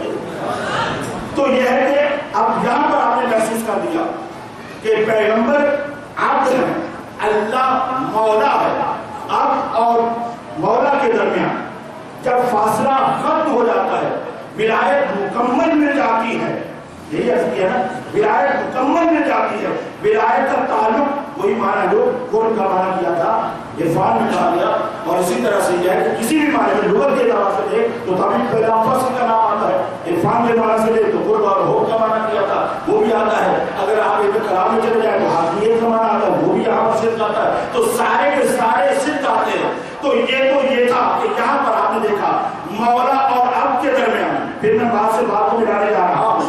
تو یہ ہے کہ اب یہاں پر آپ نے محسوس کر دیا کہ پیغمبر عبد ہے، اللہ مولا ہے. اب اور مولا کے درمیان جب فاصلہ ختم ہو جاتا ہے، ولایت مکمل مل جاتی ہے، یہی عرض کیا نا، ولایت مکمل میں جاتی ہے، ولایت کا تعلق وہی معنی جو قرب کا معنی کیا تھا عرفان میں کہا گیا، اور اسی طرح سے یہ ہے کہ کسی بھی معنی میں لغت کے اعتبار سے دے تو تبھی پہلا فصل کا نام آتا ہے، عرفان کے معنی سے دے تو قرب اور حب کا معنی کیا تھا وہ بھی آتا ہے، اگر آپ ایک کلام میں چلے جائیں تو حاکمیت کا معنی آتا ہے وہ بھی یہاں پر صدق آتا ہے، تو سارے کے سارے صدق آتے ہیں۔ تو یہ تھا کہ یہاں پر آپ نے دیکھا مولا اور اب کے درمیان، پھر میں بات سے بات کو ملانے جا رہا ہوں،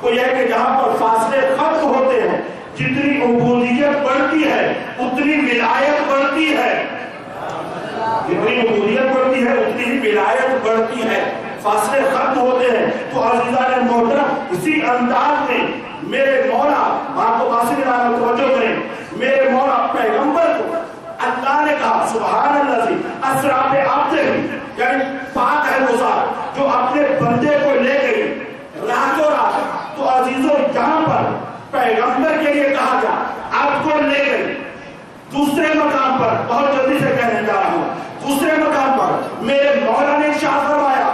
وہ یہ ہے کہ جہاں پر فاصلے ختم ہوتے ہیں، جتنی عبودیت بڑھتی ہے اتنی ولایت بڑھتی ہے، جتنی عبودیت بڑھتی ہے اتنی ہی ولایت بڑھتی ہے، فاصلے ختم ہوتے ہیں۔ تو عزیزان محترم اسی انداز میں میرے مولا، بات کو فاصلے لانا توجہ کریں، میرے مولا پیغمبر کو اللہ نے کہا سبحان اللہ سے اسرا پہ آتے ہیں، یعنی پاک ہے وہ ذات جو اپنے بندے کو لے گئی راتوں رات۔ تو عزیزوں یہاں پر پیغمبر کے لیے کہا گیا آپ کو لے گئی۔ دوسرے مقام پر بہت جلدی سے کہنے جا رہا ہوں، دوسرے مقام پر میرے مولا نے ارشاد فرمایا،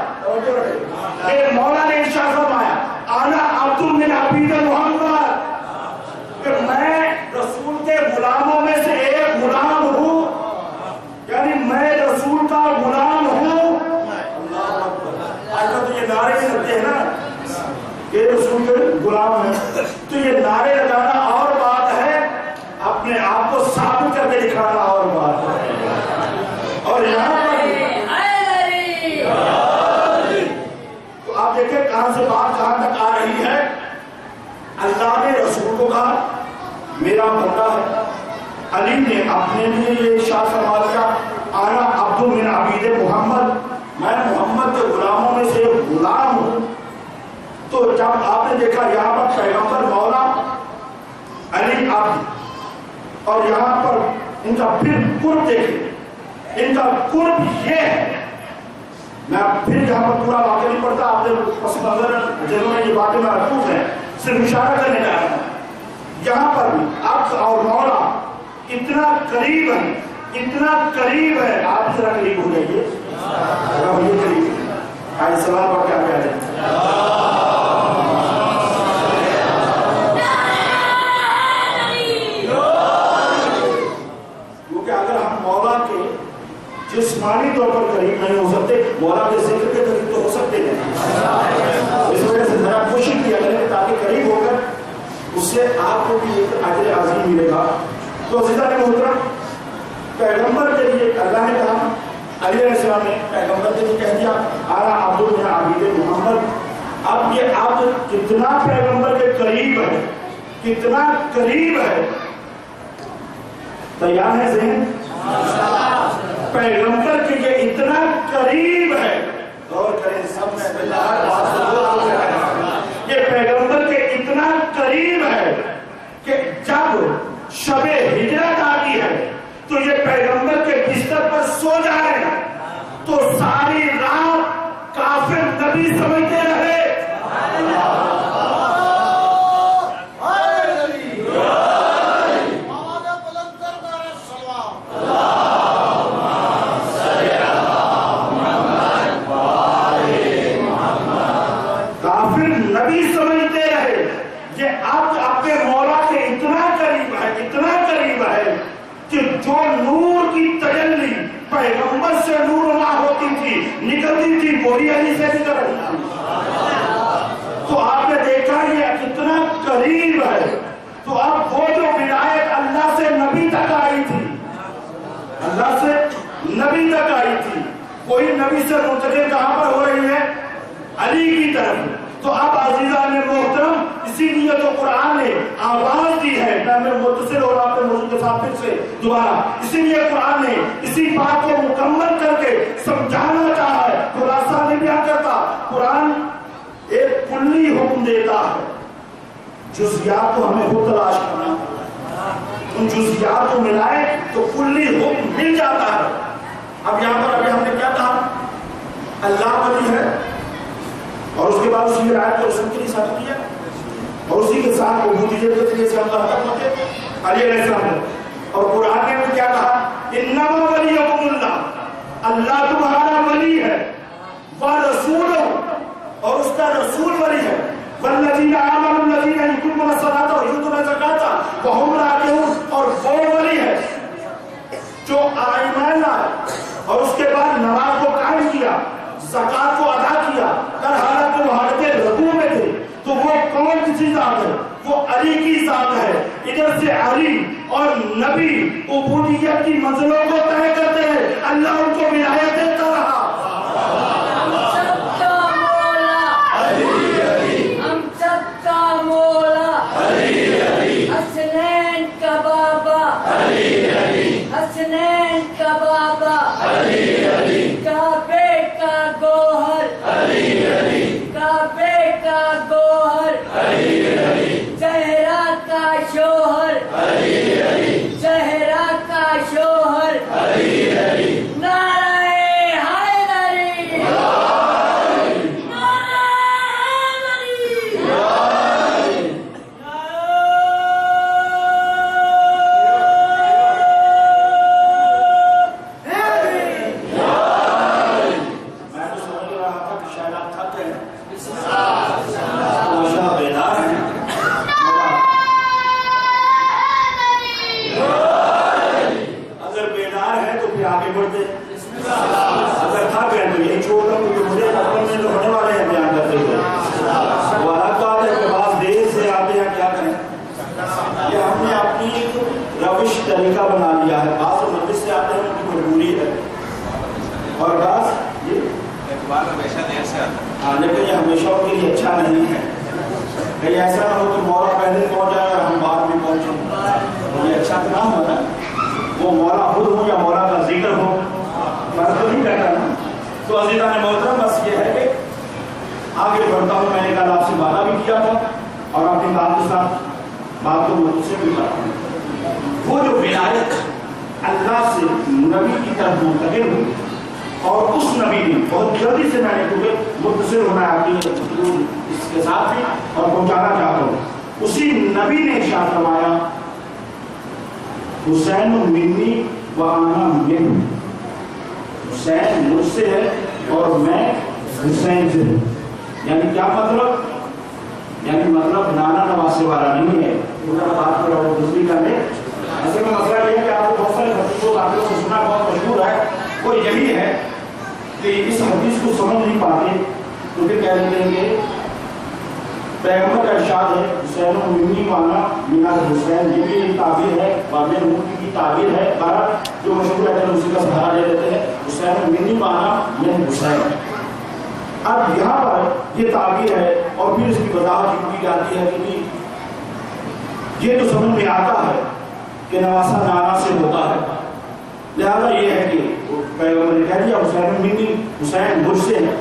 میرے مولا نے ارشاد فرمایا انا عبد من عبید محمد، کہ میں رسول کے غلاموں میں سے ایک غلام ہوں، یعنی میں رسول کا غلام ہوں۔ اللہ اکبر، آج تو یہ نعرے بھی لگتے ہیں نا کہ رسول کے غلام ہیں، تو یہ نعرے لگانا اور بات ہے، اپنے آپ کو ثابت کر کے دکھانا اور بات ہے۔ اور یہاں پر تو آپ دیکھیں کہاں سے بات کہاں تک آ رہی ہے۔ اللہ نے رسول کو کہا میرا بندہ ہے، علی نے اپنے لیے یہ ارشاد فرما دیا انا عبد من عبید محمد، میں محمد کے غلاموں میں سے غلام ہوں۔ تو جب آپ نے دیکھا یہاں پر پیغمبر مولا، علی عبد، اور یہاں پر ان کا پھر قرب دیکھیں، ان کا قرب یہ ہے، میں پھر یہاں پر پورا واقعہ نہیں پڑھتا، آپ نے پس منظر جنہوں میں یہ باتیں محفوظ ہیں، صرف اشارہ کرنے جا رہا ہوں۔ یہاں پر بھی عبد اور مولا اتنا قریب ہے، اتنا قریب ہے، آپ ذرا قریب ہو جائیے، یہ قریب ہے، آئے سلام پڑھ کے آگے آ جائیں۔ کیونکہ اگر ہم مولا کے جسمانی طور پر قریب نہیں ہو سکتے، مولا کے ذکر کے قریب تو ہو سکتے ہیں، اس وجہ سے ذرا کوشش کیا کریں تاکہ قریب ہو کر اس سے آپ کو بھی ایک اجر عظیم ملے گا۔ تو عزیزان محترم پیغمبر کے لیے اللہ نے کہا، علی علیہ السلام نے پیغمبر کے لیے کہہ دیا انا عبد من عبید محمد۔ اب یہ عبد کتنا پیغمبر کے قریب ہے، کتنا قریب ہے، تیار ہے ذہن؟ پیغمبر کے لیے اتنا قریب ہے، غور کریں سب میں یہ پیغمبر کے اتنا قریب ہے کہ جب شب ہجرت آتی ہے تو یہ پیغمبر کے بستر پر سو جائے تو ساری رات کافر نبی سمجھتے رہے۔ نبی سمجھتے رہے، یہ اب اپنے مولا کے اتنا قریب ہے، اتنا قریب ہے کہ جو نور کی تجلی پیغمبر سے نورما ہوتی تھی، نکلتی تھی، وہی علی سے نکل رہی تھی۔ تو آپ نے دیکھا یہ کتنا قریب ہے۔ تو اب وہ جو ولایت اللہ سے نبی تک آئی تھی، اللہ سے نبی تک آئی تھی، کوئی نبی سے منتقل کہاں پر ہو رہی ہے؟ علی کی طرف۔ تو اب عزیزان محترم اسی لیے تو قرآن نے آواز دی ہے، میں متصل ہو رہا اپنے موضوع کے ساتھ پھر سے دوبارہ، اسی لیے قرآن نے اسی بات کو مکمل کر کے سمجھانا چاہا ہے، خلاصہ نہیں بیان کرتا۔ قرآن ایک کلی حکم دیتا ہے، جزیات کو ہمیں خود تلاش کرنا، ان جزیات کو ملائے تو کلی حکم مل جاتا ہے۔ اب یہاں پر ابھی ہم نے کیا کہا؟ اللہ ولی ہے، اور اس کے بعد اسی ولایت کو رسول کے لیے ثابت کیا، اور اسی کے ساتھ عبودیت کے ذریعے سے اللہ تک پہنچے علی علیہ السلام نے۔ اور قرآن نے کیا کہا؟ انما ولیکم اللہ، اللہ تمہارا ولی ہے، ورسولہ، اور اس کا رسول ولی ہے۔ والذین آمنوا الذین یقیمون الصلاۃ ویؤتون الزکاۃ وہم راکعون، اور وہ ولی ہے جو ایمان لائے اور اس کے بعد نماز کو قائم کیا، زکات کو ادا کیا، در حالت وہ حالت رکوع میں تھے. تو وہ کون سی ذات ہے؟ وہ علی کی ذات ہے. ادھر سے علی اور نبی عبودیت کی منزلوں کو طے کرتے ہیں. اللہ ان کو ولایت دیتا رہا. ہم سب کا مولا ہم سب کا مولا حسنین کا بابا حسنین کا بابا کعبے کا گوہر کعبے کا گوہر زہرا کا شوہر زہرا کا شوہر نعرہ حیدری نعرہ حیدری میں تو سمجھ رہا تھا کہ شاید آپ تھک گئے ہیں. ہمیشہ بیدار ہیں. اگر بیدار ہے تو پھر آگے بڑھتے. اگر تھک گئے تو یہی چھوڑ دو، کیونکہ مجھے خبر میں تو ہونے والے ہیں بیان کرتے ہوئے. وہ الگ بات ہے کہ بعض دیر سے آتے ہیں، کیا کریں. یہ ہم نے اپنی ایک روش طریقہ بنا لیا ہے. بعض مجلس سے آتے ہیں، ان کی مجبوری ہے، اور بعض یہ اقبال ہمیشہ دیر سے آتا ہے. ہاں، لیکن یہ ہمیشہ کے لیے اچھا نہیں ہے. کہیں ایسا نہ ہو کہ مولا پہلے پہنچ جائے اور ہم بعد میں پہنچیں. یہ اچھا تو نہ ہو نا. وہ مولا خود ہو یا مولا کا ذکر ہو، فرق تو نہیں کرتا نا. تو عزیزان محترم، بس یہ ہے کہ آگے بڑھتا ہوں. میں نے کل آپ سے وعدہ بھی کیا تھا اور اپنی بات کے ساتھ بات کو مجھ بھی کرتا ہوں. وہ جو ولایت اللہ سے نبی کی طرف منتقل ہوئی، اور اس نبی نے بہت جلدی سے، میں نے کیونکہ مختصر ہونا ہے آپ کی اس کے ساتھ بھی اور پہنچانا چاہتا ہوں، اسی نبی نے ارشاد فرمایا حسین منی وانا من. حسین مجھ سے ہے اور میں حسین سے ہوں. یعنی کیا مطلب؟ یعنی مطلب نانا نواسے والا نہیں ہے. بات کر رہا ہوں دوسری کا میں. ایسے میں مسئلہ یہ ہے کہ آپ کو بہت سارے حدیثوں کو آپ سے سنا بہت مشہور ہے. وہ یہی ہے کہ اس حدیث کو سمجھ نہیں پاتے تو پھر کہہ دیتے ہیں کہ پیغمبر کا ارشاد ہے حسین منی وانا من الحسین. یہ بھی تعبیر ہے، بابر ملک کی تعبیر ہے. بارہ جو مشہور ہے اسی کا سہارا لے لیتے ہیں، حسین منی وانا من حسین. اب یہاں پر یہ تعبیر ہے اور پھر اس کی وضاحت کی جاتی ہے کہ یہ تو سمجھ میں آتا ہے کہ نواسا نانا سے ہوتا ہے، لہذا یہ ہے کہ پیغمبر نے کہہ دیا حسین منی، حسین مجھ سے ہے.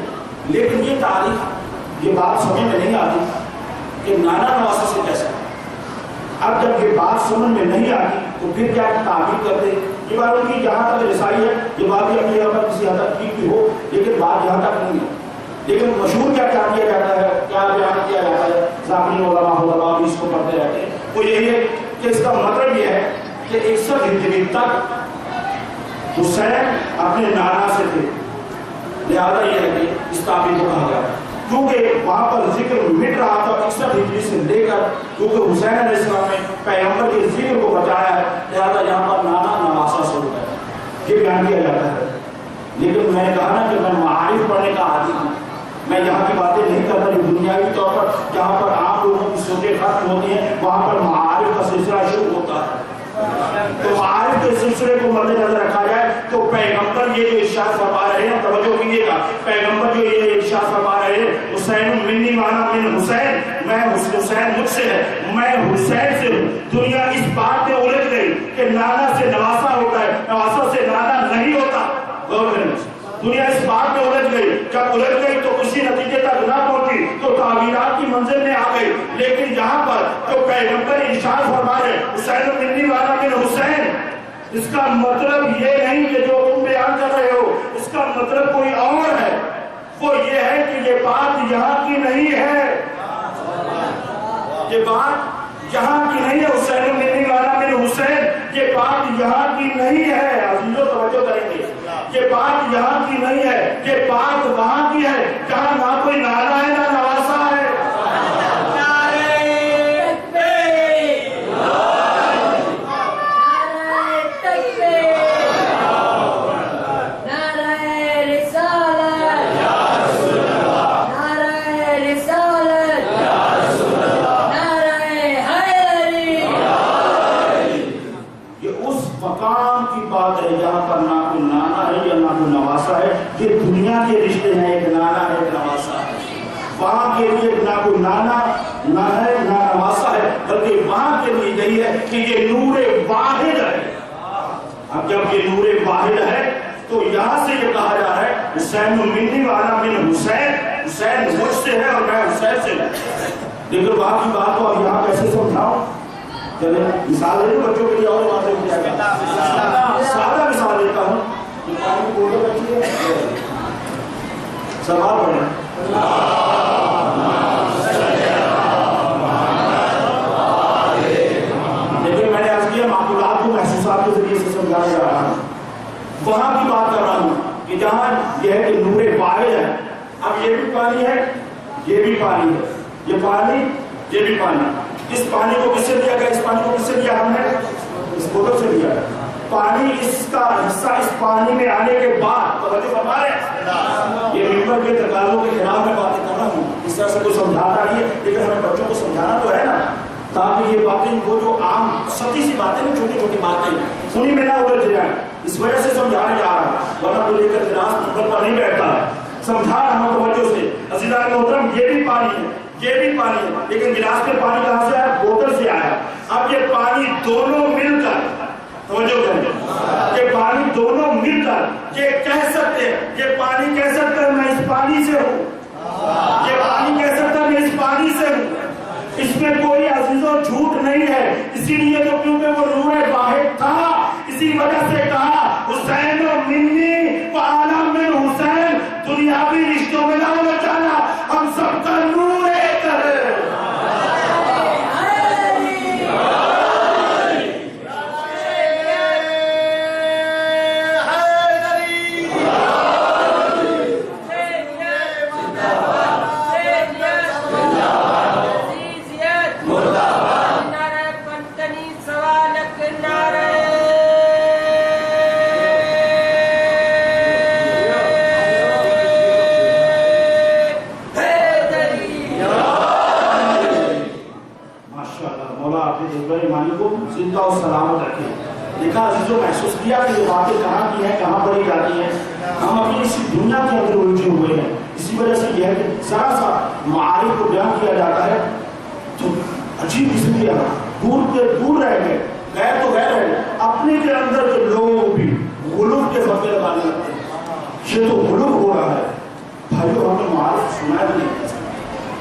لیکن یہ تاریخ، یہ بات سمجھ میں نہیں آتی کہ نانا نواسا سے کیسا. اب جب یہ بات سمجھ میں نہیں آتی تو پھر کیا تعبیر کرتے. یہ بات ان کی جہاں تک رسائی ہے، یہ بات بھی اپنی جگہ پر کسی حد تک ٹھیک بھی ہو، لیکن بات یہاں تک نہیں ہے. لیکن مشہور کیا کیا جاتا ہے، کیا بیان کیا جاتا ہے، ذاکرین علماء بھی اس کو پڑھتے رہتے ہیں. وہ یہی ہے کہ اس کا مطلب یہ ہے کہ 61 ہجری تک حسین اپنے نانا سے تھے. لہذا یہ ہے کہ اس تعبیر کو کہا گیا کیونکہ وہاں پر ذکر مٹ رہا تھا 61 ہجری سے لے کر، کیونکہ حسین علیہ السلام نے پیغمبر کے ذکر کو بچایا ہے، لہذا یہاں پر نانا نواسا سے ہوتا ہے. یہ بیان کیا جاتا ہے. لیکن میں نے کہا نا کہ میں معارف پڑھنے کا عادی ہوں. میں یہاں کی باتیں نہیں کرتا جو دنیاوی طور پر جہاں پر عام لوگوں کی سوچیں ختم ہوتی ہیں، وہاں پر معارف کا سلسلہ شروع ہوتا ہے. تو معارف کے سلسلے کو مد نظر رکھا جائے تو پیغمبر یہ جو ارشاد فرما رہے ہیں، توجہ کیجیے گا، پیغمبر جو یہ ارشاد فرما رہے ہیں حسین منی وانا من حسین، میں حسین مجھ سے ہے، میں حسین سے ہوں. دنیا اس بات میں الجھ گئی کہ نانا سے نواسا ہوتا ہے، نواسا سے نانا نہیں ہوتا. غور کریں، دنیا اس بات میں الجھ گئی. جب الجھ گئی تو کسی نتیجے تک نہ پہنچی تو تعبیرات کی منزل میں آ گئی. لیکن یہاں پر جو پیغمبر ارشاد فرما رہے حسین منی وانا من حسین، اس کا مطلب یہ نہیں کہ جو تم بیان کر رہے ہو، اس کا مطلب کوئی اور ہے. وہ یہ ہے کہ یہ بات یہاں کی نہیں ہے، یہ بات یہاں کی نہیں ہے. حسین منی وانا من حسین، یہ بات یہاں کی نہیں ہے. عزیزو توجہ کریں گے، یہ بات یہاں کی نہیں ہے، یہ بات وہاں کی ہے جہاں نہ کوئی نانا ہے نہ نواسا ہے. مقام کی بات ہے، یہاں پر نہ کوئی نانا ہے یا نہ کوئی نواسا ہے. یہ دنیا کے رشتے ہیں، ایک نانا ہے ایک نواسا ہے. وہاں کے لیے نہ کوئی نانا نہ ہے نہ نواسا ہے، بلکہ وہاں کے لیے یہی ہے کہ یہ نور واحد ہے. اب جب یہ نور واحد ہے تو یہاں سے یہ کہا جا رہا ہے حسین منی والا من حسین، حسین مجھ سے ہے اور میں حسین سے ہوں. لیکن وہاں کی بات کو اب یہاں کیسے سمجھاؤں؟ چلے مثال ہے بچوں کے لیے اور واضح ہو جائے گا. سادہ مثال دیتا ہوں. سوال پڑھیں. لیکن میں نے عرض کیا معقولات کو محسوسات کے ذریعے سے سمجھایا جا رہا ہے. وہاں کی بات کر رہا ہوں کہ جہاں یہ ہے کہ نور واحد ہے. اب یہ بھی پانی ہے، یہ بھی پانی ہے، یہ پانی یہ بھی پانی. اس پانی کو کس سے دیا گیا؟ اس پانی کو کس سے دیا ہم نے؟ اس بوتل سے دیا. پانی اس کا حصہ اس پانی میں آنے کے بعد توجہ فرما رہے ہیں. یہ ممبر کے تقاضوں کے خلاف میں باتیں کر رہا ہوں، اس طرح سے کوئی سمجھاتا نہیں ہے، لیکن ہمیں بچوں کو سمجھانا تو ہے نا، تاکہ یہ باتیں وہ جو عام سطحی سی باتیں ہیں، چھوٹی چھوٹی باتیں انہیں میں نہ الجھ جائیں. اس وجہ سے سمجھانے جا رہا ہے، ورنہ تو لے کر گلاس نمبر پر نہیں بیٹھتا ہے. سمجھا رہا ہوں توجہ سے. عزیزان محترم یہ بھی پانی ہے، یہ بھی پانی ہے، لیکن گلاس میں پانی کہاں سے آیا؟ بوتل سے آیا. اب یہ پانی دونوں مل کر توجہ کریں، یہ پانی دونوں مل کر یہ کہہ سکتے ہیں، یہ پانی کہہ سکتا ہے میں اس پانی سے ہوں، یہ پانی کہہ سکتا ہے میں اس پانی سے ہوں. اس میں کوئی عزیزوں جھوٹ نہیں ہے. اسی لیے تو کیونکہ وہ نور واحد تھا، اسی وجہ سے کہا حسین منی وعلی من حسین. دنیاوی رشتوں میں نہ ہونا چاہنا، ہم سب کا نور ایک ہے. زندہ و سلامت رکھے. دیکھا عزیزوں، محسوس کیا کہ یہ باتیں کہاں کی ہیں، کہاں پڑھی جاتی ہیں. ہم اپنی اسی دنیا کے اندر الجھے ہوئے ہیں. اسی وجہ سے یہ ہے کہ ذرا سا معارف کو بیان کیا جاتا ہے تو عجیب قسم کے دور کے دور رہ گئے، غیر تو غیر ہے، اپنے کے اندر کے لوگ بھی غلوف کے فتوے لگانے لگتے ہیں. یہ تو غلوف ہو رہا ہے. بھائیو ہمیں معارف سنا ہی نہیں،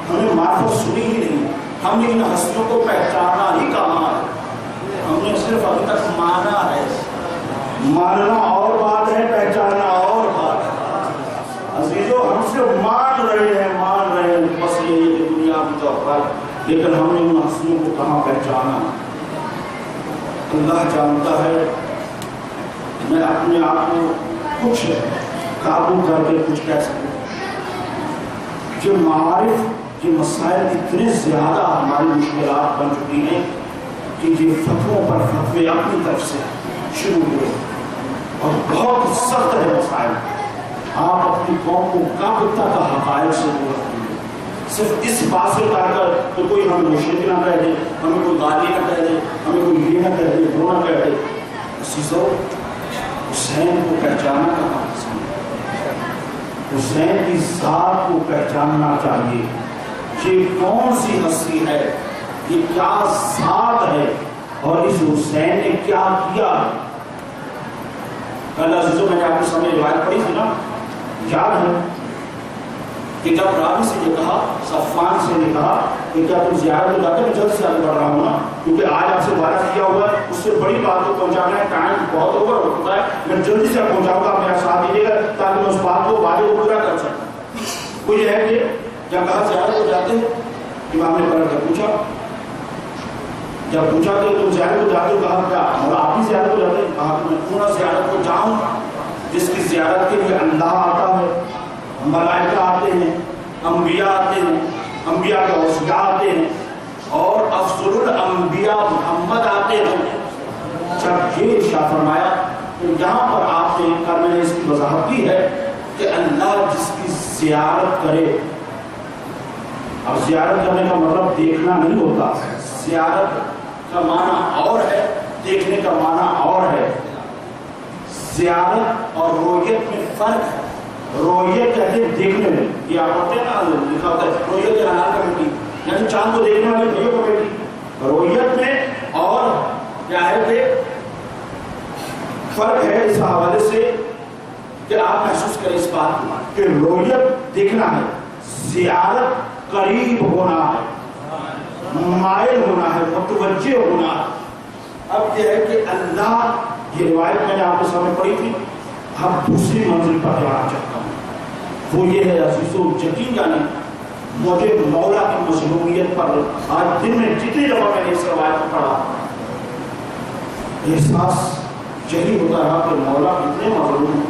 ہمیں معرفت سنی ہی نہیں. ہم نے ان ہستیوں کو پہچانا ہی کہاں ہے. ہم نے صرف ابھی تک مانا ہے. ماننا اور بات ہے، پہچاننا اور بات ہے. عزیزو ہم صرف مان رہے ہیں بس یہ دنیا کی طور پر، لیکن ہم نے ان ہستیوں کو کہاں پہچانا. اللہ جانتا ہے. میں اپنے آپ کو کچھ قابو کر کے کچھ کہہ سکوں. جو معارف یہ مسائل اتنے زیادہ ہماری مشکلات بن چکی ہیں کہ یہ فتووں پر فتوے اپنی طرف سے شروع ہوئے اور بہت سخت ہے مسائل. آپ اپنی قوم کو کب تک حقائق سے دور رکھیں گے؟ صرف اس بات سے کہہ کر کہ کوئی ہمیں مشرک نہ کہہ دے، ہمیں کوئی گالی نہ کہہ دے، ہمیں کوئی یہ نہ کہہ دے، وہ نہ کہہ دے. عزیزو حسین کو پہچانا کہاں؟ حسین کی ذات کو پہچاننا چاہیے. یہ کون سی ہستی ہے، یہ کیا ذات ہے، اور اس حسین نے کیا کیا. کل عزیزوں میں نے آپ کے سامنے روایت پڑھی تھی نا، یاد ہے کہ جب راوی سے یہ کہا، صفان سے نے کہا کہ کیا تم زیارت کو جاتے؟ میں جلد سے آگے بڑھ رہا ہوں نا، کیونکہ آج آپ سے وعدہ کیا ہوا ہے، اس سے بڑی بات کو پہنچانا ہے. ٹائم بہت اوور ہو چکا ہے، میں جلدی سے پہنچاؤں گا. میرا ساتھ دیجیے گا تاکہ میں اس بات کو وعدے کو پورا کر سکوں. وہ یہ ہے کہ جب کہا زیارت کو جاتے ہیں، امام نے پڑھ کر پوچھا، جب پوچھا کہ تم زیارت کو جاتے ہو، کہا کیا مولا آپ ہی زیارت کو جاتے ہیں؟ کہا کہ میں پورا زیارت کو جاؤں جس کی زیارت کے لیے اللہ آتا ہے، ملائکہ آتے ہیں، انبیاء آتے ہیں، انبیاء کے اوصیاء آتے ہیں، اور افضل الانبیاء محمد آتے ہیں. جب یہ ارشاد فرمایا تو یہاں پر آپ نے کل میں نے اس کی وضاحت کی ہے کہ اللہ جس کی زیارت کرے. اب زیارت کرنے کا مطلب دیکھنا نہیں ہوتا. زیارت کا معنی اور ہے، دیکھنے کا معنی اور ہے. زیارت اور رویت میں فرق ہے. رویت کہتے ہیں دیکھنے میں، یہ آپ پڑھتے ہیں نا لکھا ہوتا ہے رویت رہنار کمیٹی، یعنی چاند کو دیکھنے والی بھائیوں کمیٹی. رویت میں اور کیا ہے کہ فرق ہے اس حوالے سے کہ آپ محسوس کریں اس بات کو کہ رویت دیکھنا ہے، زیارت قریب ہونا ہے، مائل ہونا ہے، متوجہ ہونا ہے. اب یہ ہے کہ اللہ، یہ روایت میں نے آپ کے سامنے پڑھی تھی. اب دوسری منزل پر جانا چاہتا ہوں، وہ یہ ہے عزیزو یقین جانے مجھے مولا کی مظلومیت پر آج دن میں جتنی دفعہ میں نے اس روایت کو پڑھا احساس یہی ہوتا رہا کہ مولا اتنے مظلوم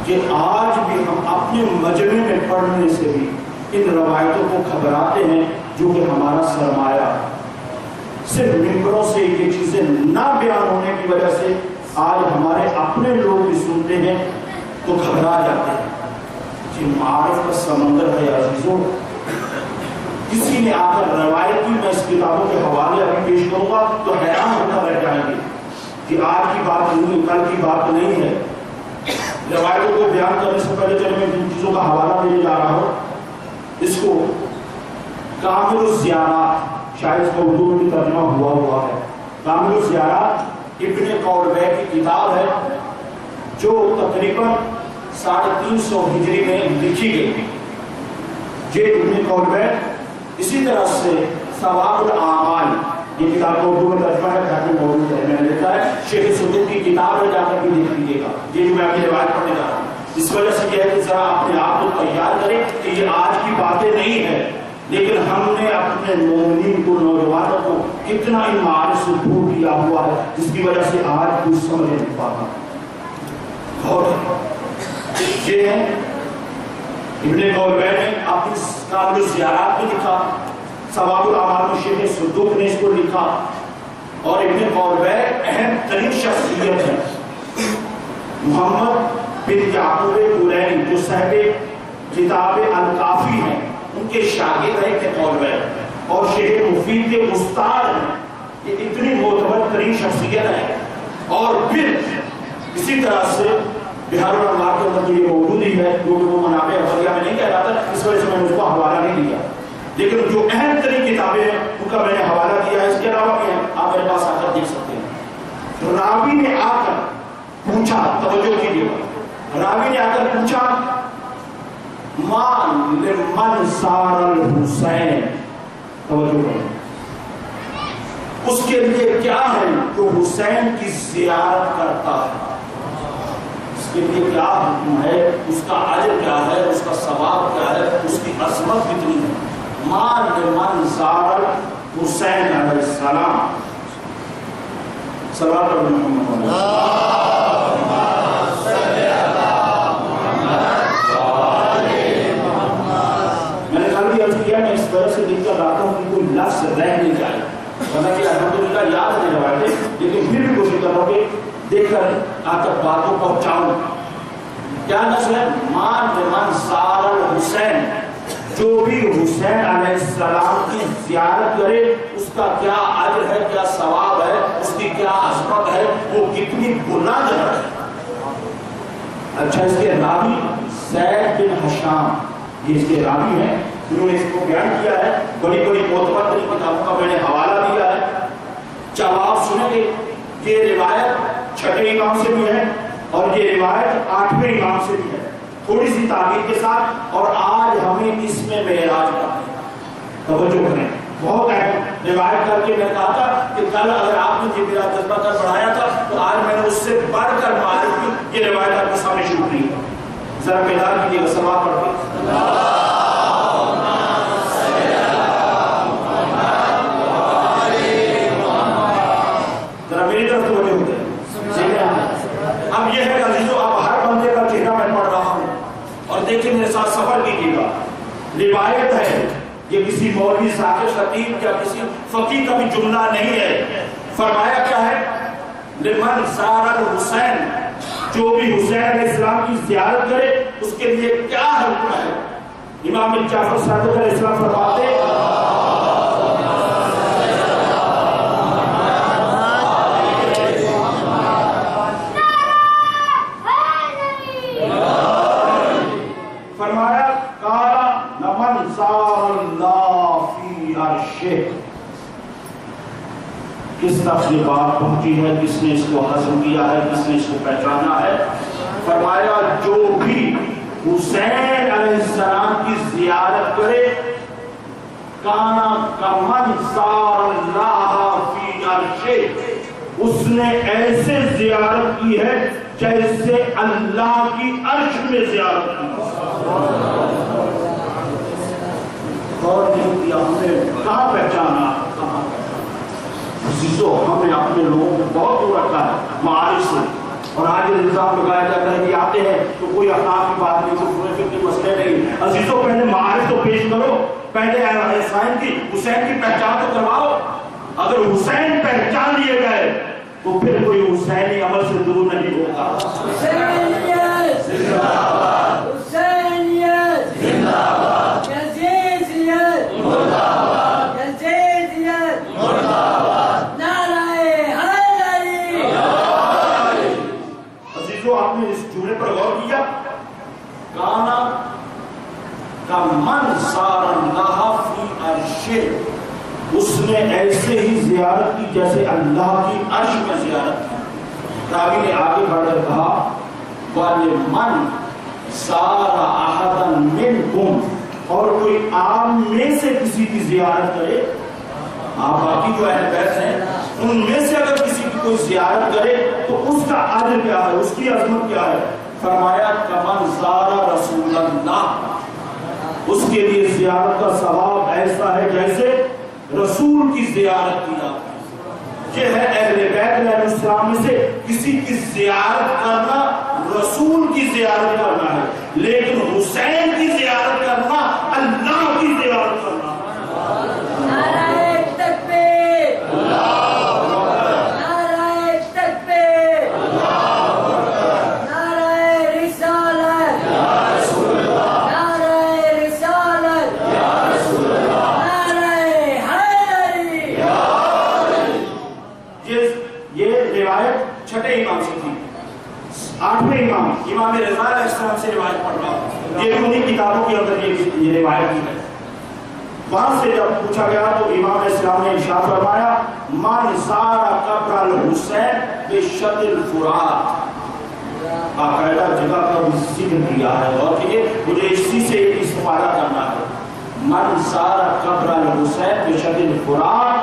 کہ آج بھی ہم اپنے مجمع میں پڑھنے سے بھی ان روایتوں کو گھبراتے ہیں جو کہ ہمارا سرمایہ. صرف ممبروں سے یہ چیزیں نہ بیان ہونے کی وجہ سے آج ہمارے اپنے لوگ بھی سنتے ہیں تو گھبرا جاتے ہیں. یہ معارف کا سمندر ہے عزیزوں. کسی نے آ کر روایت کی، میں اس کتابوں کے حوالے ابھی پیش کروں گا تو حیران ہوتا رہ جائیں گے کہ آج کی بات نہیں، کل کی بات نہیں ہے. روایتوں کو بیان کرنے سے پہلے چلے میں جن چیزوں کا حوالہ دینے جا رہا ہوں، اس کو کامل الزیارات، شاید اس کو اردو میں بھی ترجمہ ہوا ہے. کامل الزیارات ابن قولبے کی کتاب ہے جو تقریباً 350 ہجری میں لکھی گئی. یہ ابن قولبے اسی طرح سے ثواب الاعمال، یہ کتاب کو اردو میں ترجمہ ہے، گھر میں موجود ہے، میں نے لکھا ہے. شیخ صدوق کی کتاب ہے، جا کر بھی دیکھ لیجیے گا. یہ جو میں آپ کی روایت پڑھنے جا رہا ہوں اس وجہ سے یہ ہے کہ ذرا اپنے آپ کو تیار کریں کہ یہ آج کی باتیں نہیں ہیں، لیکن ہم نے اپنے مومنین کو، نوجوانوں کو کتنا ایمان سے دور کیا ہوا ہے جس کی وجہ سے آج کوئی سمجھ نہیں پاتا. یہ ہے ابن قولبے نے اپنی کامل الزیارات میں لکھا، ثواب الاعمال میں شیخ صدوق نے اس کو لکھا. اور ابن قولبے اہم ترین شخصیت ہے. محمد بن یعقوب کلینی جو صاحب کتاب الکافی ہیں، ان کے شاگرد ہیں ابن قولبے اور شیخ مفید کے استاد ہیں. یہ اتنی معتبر ترین شخصیت ہے. اور پھر اسی طرح سے بہار الانوار کے اندر یہ موجود ہی ہے، جو کہ وہ منابع احمدیہ میں نہیں کہہ رہا تھا، اس وجہ سے میں نے اس کو حوالہ نہیں دیا. لیکن جو اہم ترین کتابیں ہیں ان کا میں نے حوالہ دیا ہے. اس کے علاوہ بھی ہیں، آپ میرے پاس آ کر دیکھ سکتے ہیں. راوی نے آ کر پوچھا، توجہ کیجیے، راوی نے آ کر پوچھا مان لمن زار الحسین، توجہ کریں، اس کے لیے کیا ہے جو حسین کی زیارت کرتا ہے، اس کے لیے کیا حکم ہے، اس کا اجر کیا ہے، اس کا ثواب کیا ہے، اس کی عظمت کتنی ہے. مان لمن زار حسین علیہ السلام. صلوات محمد میں نے کل بھی عرض کیا، میں اس طرح سے دل کر رہتا ہوں کہ کوئی لفظ رہ نہیں جائے، ورنہ کہ الحمدللہ یاد نہیں روایتیں، لیکن پھر بھی کوشش کر رہا ہوں کہ دیکھ کر آپ تک بات کو پہنچاؤں. کیا نسل ہے؟ مان لمن زار الحسین، جو بھی حسین علیہ السلام کی زیارت کرے اس کا کیا اجر ہے، کیا ثواب ہے، اس کی کیا عظمت ہے، وہ کتنی بلند ہے. اچھا، اس کے راوی زید بن ہشام، یہ اس کے راوی ہیں، انہوں نے اس کو بیان کیا ہے. بڑی بڑی معتبر ترین کتابوں کا میں نے حوالہ دیا ہے. جواب سنیں گے. یہ روایت 6 امام سے بھی ہے اور یہ روایت 8ویں امام سے بھی ہے، تھوڑی سی تعبیر کے ساتھ. اور آج ہمیں اس میں معراج کرنا ہے. توجہ کریں، بہت اہم روایت کر کے میں کہا تھا کہ کل اگر آپ نے یہ میرا جذبہ کر بڑھایا تھا تو آج میں نے اس سے بڑھ کر معرفت کی. یہ روایت آپ کے سامنے شروع کی ہے. ذرا بیدار کیجیے گا، سماعت پڑھ کے. ذرا میری طرف توجہ ہوتے ہیں. اب یہ ہے عزیزو، اب ہر بندے کا چہرہ میں پڑھ رہا ہوں اور دیکھیں میرے ساتھ سفر کیجیے گا. روایت ہے، یہ کسی مولوی ذاکر خطیب یا کسی فقیہ کا بھی جملہ نہیں ہے. فرمایا کیا ہے؟ لمن زار الحسین، جو بھی حسین علیہ السلام کی زیارت کرے اس کے لیے کیا حکم ہے. امام جعفر صادق علیہ السلام فرماتے کس تک یہ بات پہنچی ہے، کس نے اس کو ہضم کیا ہے، کس نے اس کو پہچانا ہے؟ فرمایا جو بھی حسین علیہ السلام کی زیارت کرے کانا کمن زار اللہ فی عرشہ، اس نے ایسے زیارت کی ہے جیسے اللہ کی عرش میں زیارت کی۔ اور نہیں کیا ہم نے کہاں پہچانا، کہاں عزیزو ہم نے اپنے لوگوں کو بہت دور رکھا ہے معارف سے، اور آج الزام لگایا جاتا ہے کہ آتے ہیں تو کوئی اخلاق کی بات نہیں، کوئی پورے فکر مسئلے نہیں۔ عزیزو پہلے معارف تو پیش کرو، پہلے حسین کی پہچان تو کرواؤ۔ اگر حسین پہچان لیے گئے تو پھر کوئی حسینی عمل سے دور نہیں ہوگا۔ حسینیت زندہ باد، حسینیت زندہ باد، یزیدیت مردہ باد، یزیدیت مردہ باد، نعرہ حیدری۔ عزیزو آپ نے اس جملے پر غور کیا؟ کانا کا من سار اللہ فی عرشہ، اس نے ایسے ہی زیارت کی جیسے اللہ کی عرش میں زیارت کی۔ راوی نے آگے بڑھ کر کہا وَلِمَنْ سَارَ أَحَدًا مِنْكُمْ، اور کوئی عام میں سے کسی کی زیارت کرے، آپ باقی جو اہل بیت ہیں ان میں سے اگر کسی کی کوئی زیارت کرے تو اس کا اجر کیا ہے، اس کی عظمت کیا ہے؟ فرمایا کمن زارا رسول اللہ، اس کے لیے زیارت کا ثواب ایسا ہے جیسے رسول کی زیارت کی جاتی ہے۔ یہ ہے اہل بیت علیہ السلام میں سے کسی کی زیارت کرنا رسول کی زیارت کرنا ہے، لیکن حسین کی زیارت کرنا اللہ کی زیارت کرنا۔ نعرہ تکبیر، نعرہ تکبیر، نعرہ رسالت، نعرہ رسالت، نعرہ حیدری۔ یہ روایت چھٹے امام سے تھی، آٹھویں امام رضا علیہ السلام سے روایت پڑھ رہا ہوں، یہ انہی کتابوں کے اندر یہ روایت کی ہے۔ وہاں سے جب پوچھا گیا تو امام علیہ السلام نے ارشاد فرمایا من زار قبر الحسین بشط الفرات، باقاعدہ جگہ کا ذکر کیا ہے اور کہ مجھے اسی سے استفادہ کرنا ہے۔ من زار قبر الحسین بشط الفرات،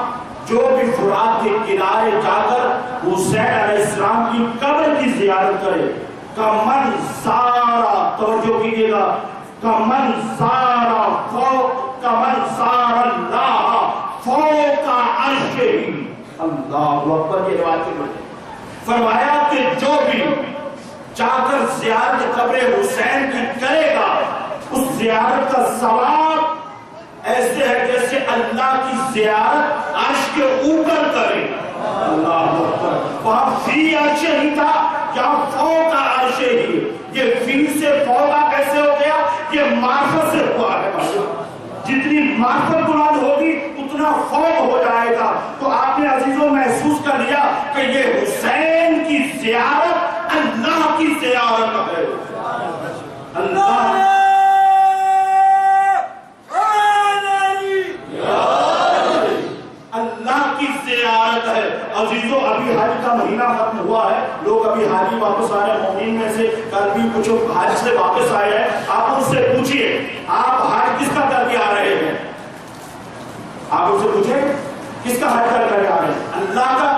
جو بھی فرات کے کنارے جا کر حسین علیہ السلام کی قبر کی زیارت کرے، کمن سارا، توجہ کیجئے گا، کمن سارا فوق، کمن سارا اللہ فوق عرشہ، اللہ اکبر، یہ روایت کے فرمایا کہ جو بھی جا کر زیارت قبر حسین کی کرے گا اس زیارت کا ثواب ایسے ہے جیسے اللہ کی زیارت عرش کے اوپر کرے۔ اللہ اکبر، وہاں فی عرش ہی تھا، یہاں فوق عرش ہی، یہ فی سے فوق کیسے ہو گیا؟ یہ معرفت سے ہوا ہے، جتنی معرفت بلند ہوگی اتنا فوق ہو جائے گا۔ تو آپ نے عزیزوں محسوس کر لیا کہ یہ حسین کی زیارت اللہ کی زیارت ہے، اللہ کی زیارت ہے۔ عزیزوں ابھی حج کا مہینہ ختم ہوا ہے، لوگ ابھی حاجی واپس آ رہے ہیں، مومنین میں سے کل بھی کچھ حج سے واپس آئے ہیں، آپ ان سے پوچھئے آپ حج کس کا کر کے آ رہے ہیں؟ آپ ان سے پوچھیں کس کا حج کر کے آ رہے ہیں؟ اللہ کا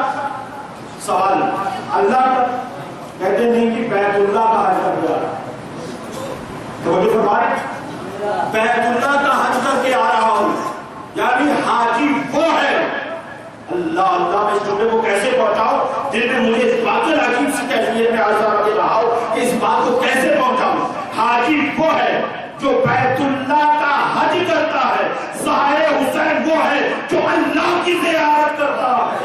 سوال، اللہ کا، کہتے نہیں کہ بیت اللہ کا حج کر کے آ رہا ہے، توجہ فرمائیں، بیت اللہ کا حج کر کے آ رہا ہوں، یعنی حاجی وہ ہے۔ اللہ اللہ میں اس جملے کو کیسے پہنچاؤں جن میں مجھے اس بات کو عجیب سی کیفیت میں آج آگے رہا ہوں کہ اس بات کو کیسے پہنچاؤں؟ حاجی وہ ہے جو بیت اللہ کا حج کرتا ہے، زائر حسین وہ ہے جو اللہ کی زیارت کرتا ہے۔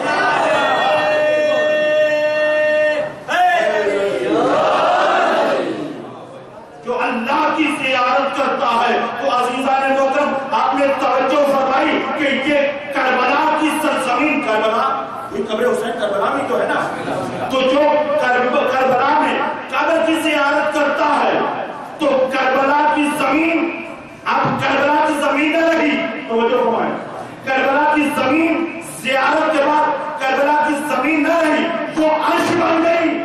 جو اللہ کی زیارت کرتا ہے۔ تو عزیزان محترم آپ نے توجہ فرمائی کہ یہ کربلا کی سرزمین، کربلا قبر حسین کربلا میں تو ہے نا، تو جو کربلا میں قبر کی زیارت کرتا ہے تو کربلا کی زمین، اب کربلا کی زمین نہ رہی، توجہ فرمائیں، کربلا کی زمین زیارت کے بعد کربلا زمین نہ رہی، وہ عرش بن گئی،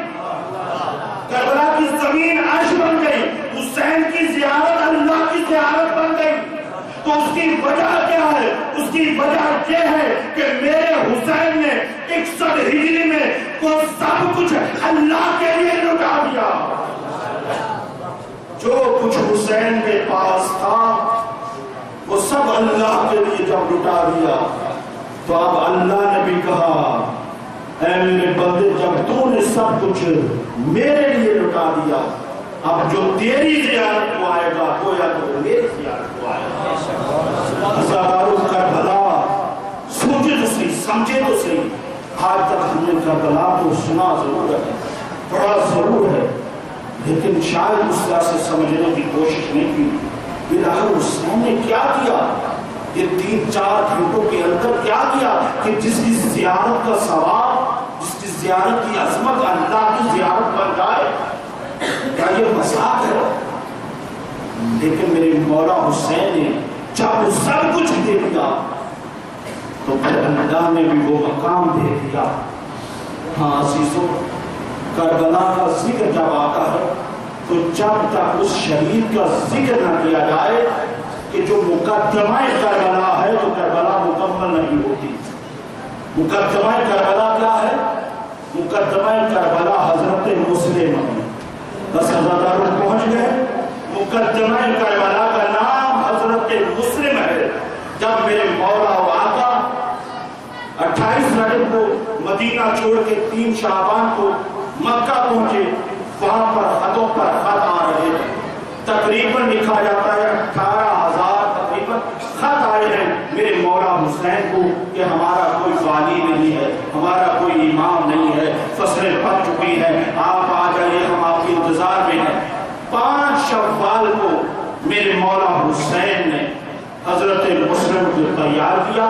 کربلا کی زمین عرش بن گئی، حسین کی زیارت اللہ کی زیارت بن گئی۔ تو اس کی وجہ کیا ہے؟ اس کی وجہ یہ ہے کہ میرے حسین نے 61 ہجری میں وہ سب کچھ اللہ کے لیے لٹا دیا۔ جو کچھ حسین کے پاس تھا وہ سب اللہ کے لیے جب لٹا دیا تو اب اللہ نے بھی کہا اے میرے بندے، جب تو نے سب کچھ میرے لیے لٹا دیا، اب جو تیری زیارت کو آئے گا وہ یا تو میری زیارت کو آئے گا۔ ہزاروں کربلا سوچے تو صحیح، سمجھے تو صحیح، آج تک ہم نے کربلا کو سنا ضرور ہے، پڑھا ضرور ہے، لیکن شاید اس طرح سے سمجھنے کی کوشش نہیں کی۔ بلال حسین نے کیا کیا یہ 3-4 گھنٹوں کے اندر؟ کیا کیا کہ جس کی زیارت کا ثواب، جس کی زیارت کی عظمت اللہ کی زیارت بن جائے؟ کیا یہ مذاق ہے؟ لیکن میرے مولا حسین نے جب وہ سب کچھ دے دیا تو پھر اللہ نے بھی وہ مقام دے دیا۔ ہاں عزیزوں، کربلا کا ذکر جب آتا ہے تو جب تک اس شہید کا ذکر نہ کیا جائے کہ جو مقدمہ کربلا ہے تو کربلا مکمل نہیں ہوتی۔ مقدمہ کربلا کیا ہے؟ مقدمہ کربلا حضرت مسلم ہے۔ 10,000 لوگ پہنچ گئے۔ مقدمہ کربلا کا نام حضرت مسلم ہے۔ جب میرے مولا و آقا 28 رجب کو مدینہ چھوڑ کے 3 شعبان کو مکہ پہنچے، وہاں پر خطوں پر خط آ رہے ہیں، تقریباً لکھا جاتا ہے 18,000 تقریباً خط آئے ہیں میرے مولا حسین کو کہ ہمارا کوئی والی نہیں ہے، ہمارا کوئی امام نہیں ہے، فصلیں پک چکی ہیں، آپ آ جائیے، ہم آپ کے انتظار میں ہیں۔ 5 شوال کو میرے مولا حسین نے حضرت مسلم کو تیار کیا،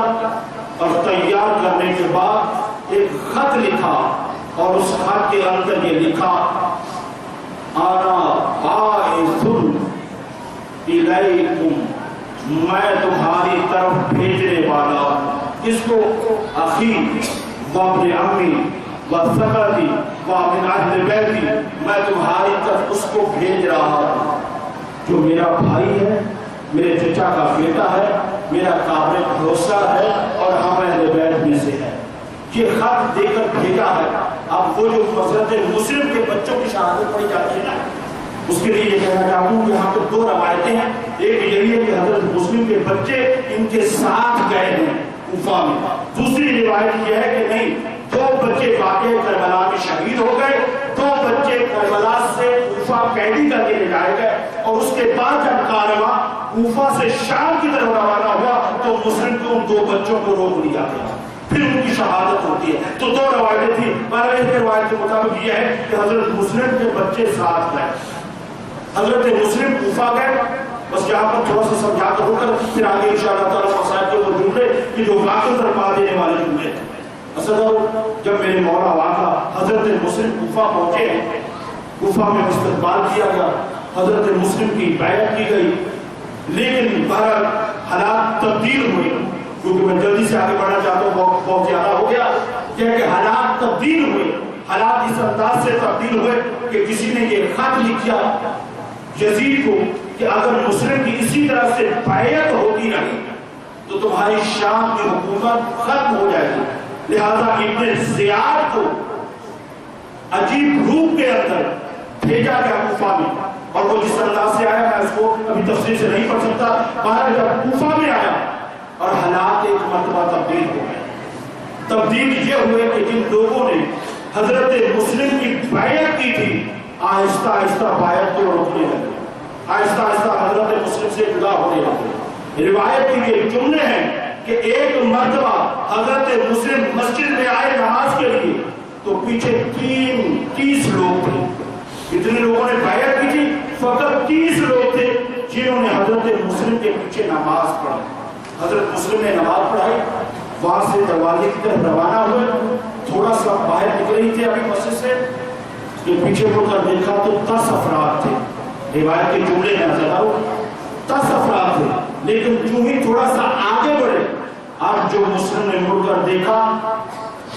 اور تیار کرنے کے بعد ایک خط لکھا، اور اس خط کے اندر یہ لکھا آنا باعث الیکم، میں تمہاری طرف بھیجنے والا ہوں۔ اس کو اخی و ابن عمی و ثقتی و من اہل بیتی، میں تمہاری طرف اس کو بھیج رہا ہوں جو میرا بھائی ہے، میرے چچا کا بیٹا ہے، میرا قابل بھروسہ ہے اور ہم اہل بیت میں سے ہے۔ یہ خط دے کر بھیجا ہے۔ اب وہ جو حضرت مسلم کے بچوں کی شہادت پڑھی جاتی ہے نا، اس کے لیے یہ کہنا چاہتا ہوں کہ یہاں پہ 2 روایتیں ہیں۔ ایک یہی ہے کہ حضرت مسلم کے بچے ان کے ساتھ گئے ہیں کوفہ میں۔ دوسری روایت یہ ہے کہ نہیں، 2 بچے واقع کربلا میں شہید ہو گئے، 2 بچے کربلا سے کوفہ قیدی کر کے لے جائے گئے، اور اس کے بعد جب کارواں کوفہ سے شام کی طرف روانہ ہوا تو مسلم کو ان 2 بچوں کو روک لیا گیا، پھر ان کی شہادت ہوتی ہے۔ تو 2 روایتیں تھیں۔ ایک روایت کے مطابق یہ ہے کہ حضرت مسلم کے بچے ساتھ گئے، حضرت مسلم کوفہ گئے۔ بس یہاں پر تھوڑا سا سمجھا کر ہو کر پھر آگے انشاءاللہ تعالیٰ مسائل کے وہ جملے کہ جو واقع ترپا دینے والے جملے ہیں۔ اصل جب میرے مولا واقع حضرت مسلم کوفہ پہنچے، کوفہ میں استقبال کیا گیا، حضرت مسلم کی بیعت کی گئی، لیکن بہرحال حالات تبدیل ہوئے، کیونکہ میں جلدی سے آگے بڑھنا چاہتا ہوں، بہت زیادہ ہو گیا کہ حالات تبدیل ہوئے۔ حالات اس انداز سے تبدیل ہوئے کہ کسی نے یہ خط لکھا یزید کو کہ اگر مسلم کی اسی طرح سے بیعت ہوتی رہی تو تمہاری شام کی حکومت ختم ہو جائے گی۔ لہذا ابن زیاد کو عجیب روپ کے اندر بھیجا گیا کوفہ میں، اور وہ جس انداز سے آیا میں اس کو ابھی تفصیل سے نہیں پڑھ سکتا۔ باہر جب کوفہ میں آیا اور حالات ایک مرتبہ تبدیل ہو گئے۔ تبدیل یہ ہوئے کہ جن لوگوں نے حضرت مسلم کی بیعت کی تھی، آہستہ آہستہ بیعت کو روکنے لگے، آہستہ آہستہ حضرت مسلم سے جدا ہونے لگے۔ روایت کی یہ جملے ہیں کہ ایک مرتبہ حضرت مسلم مسجد میں آئے نماز کے لیے تو پیچھے 30 لوگ تھے۔ اتنے لوگوں نے بیعت کی تھی، فقط 30 لوگ تھے جنہوں نے حضرت مسلم کے پیچھے نماز پڑھی۔ حضرت مسلم نے نماز پڑھائی، وہاں سے دروازے کی طرف روانہ ہوئے، تھوڑا سا باہر نکلی تھی ابھی مسجد سے کہ پیچھے مڑ کر دیکھا تو 10 افراد تھے۔ روایت کے جملے میں نظر آؤ 10 افراد تھے، لیکن جو ہی تھوڑا سا آگے بڑھے، اب جو مسلم نے مڑ کر دیکھا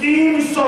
300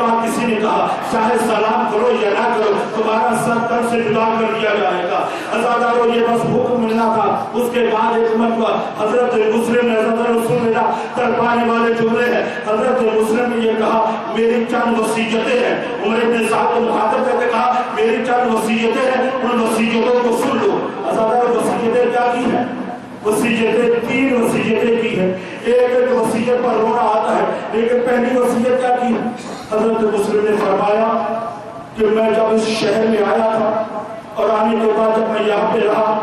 بعد کسی نے کہا چاہے سلام کرو یا نہ کرو تمہارا سر تن سے جدا کر دیا جائے گا. عزادارو یہ بس حکم ملنا تھا. اس کے بعد ایک مرتبہ حضرت مسلم نے حضرت رسول اللہ تڑپانے والے جملے ہیں. حضرت مسلم نے یہ کہا میری چند وصیتیں ہیں. عمر ابن سعد کو مخاطب کر کے کہا میری چند وصیتیں ہیں, ان وصیتوں کو سن لو. عزادارو وصیتیں کیا کی ہیں؟ وصیتیں 3 وصیتیں کی ہیں. ایک وصیت پر رونا آتا ہے, لیکن پہلی وصیت کیا کی؟ حضرت مسلم نے فرمایا کہ میں جب اس شہر میں آیا تھا اور آنے کے بعد جب میں یہاں پہ رہا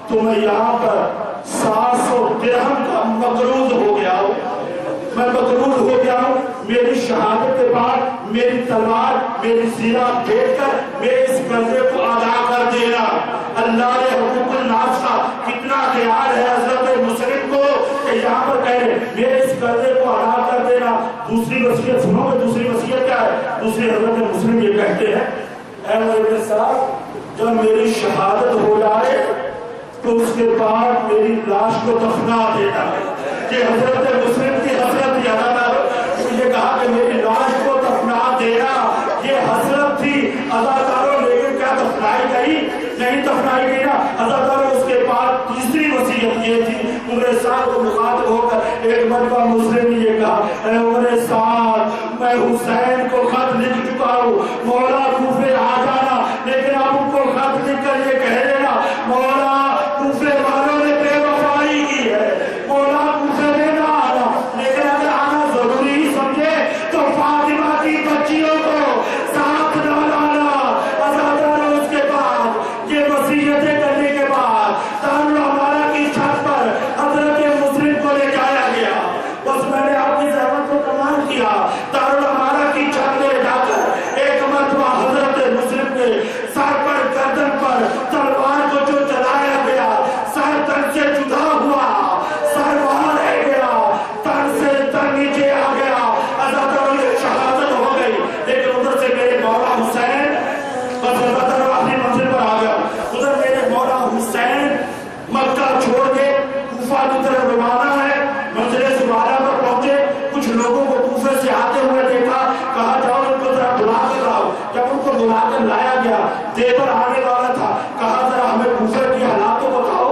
تو میں یہاں پر 700 درہم کا مقروض ہو گیا ہوں. میں مقروض ہو گیا ہوں. میری شہادت کے بعد میری تلوار میری سیرہ بیچ کر میرے اس قرضے کو ادا کر دینا. اللہ نے حقوق الناس کا کتنا خیال ہے حضرت مسلم کو کہ یہاں پر کہہ رہے میرے اس قرضے کو ادا کر دینا. دوسری وصیت سنو گے. دوسری وصیت کیا ہے؟ دوسری حضرت مسلم یہ کہتے ہیں اے میرے صاحب جب میری شہادت ہو جائے تو اس کے بعد میری لاش کو دفنا دینا. کہ حضرت مسلم کی حسرت یاد آ یہ کہا کہ میری لاش کو دفنا دینا یہ حسرت تھی. عزاداروں لیکن کیا دفنائی گئی؟ نہیں دفنائی گئی نا. عزاداروں اس کے بعد تیسری وصیت یہ تھی. عمر سعد کو مخاطب ہو کر ایک مرتبہ مسلم نے یہ کہا اے عمر سعد میں حسین کو خط لکھ چکا ہوں, مولا کوفے آ جانا, لیکن آپ ان کو خط لکھ کر یہ کہہ دینا مولا کوفے والوں نے بے وفائی کی ہے, مولا کوفے میں نہ آنا, لیکن اگر آنا ضروری سمجھے تو فاطمہ کی بچیوں کو ساتھ نہ لانا. عزاداروں اس کے بعد یہ وصیتیں کرنے کے بعد دارالعمارہ کی چھت پر حضرت مسلم کو لے جایا گیا. بس میں نے آپ کی زحمت کو تمام کیا. دارالعمارہ کی چھت میں جا کر ایک مرتبہ حضرت مسلم کے سر پر گردن پر تلوار کو جو چلایا گیا سر تن سے جدا ہوا, سر وہاں رہ گیا, تن سے تن نیچے آ گیا. عزاداروں یہ شہادت ہو گئی. لیکن ادھر سے میرے مولا حسین بس عزاداروں اپنی منزل پر آ گیا. ادھر میرے مولا حسین مکہ چھوڑ کے کوفہ کی طرف روانہ ہے. منزل سبحانہ پر پہنچے, کچھ لوگوں کو کوفے سے آتے ہوئے دیکھا, کہا جاؤ ان کو ذرا بلا کر لاؤ. جب ان کو بلا کر لایا گیا دیور آنے والا تھا, کہا ذرا ہمیں کوفے کے حالات تو بتاؤ,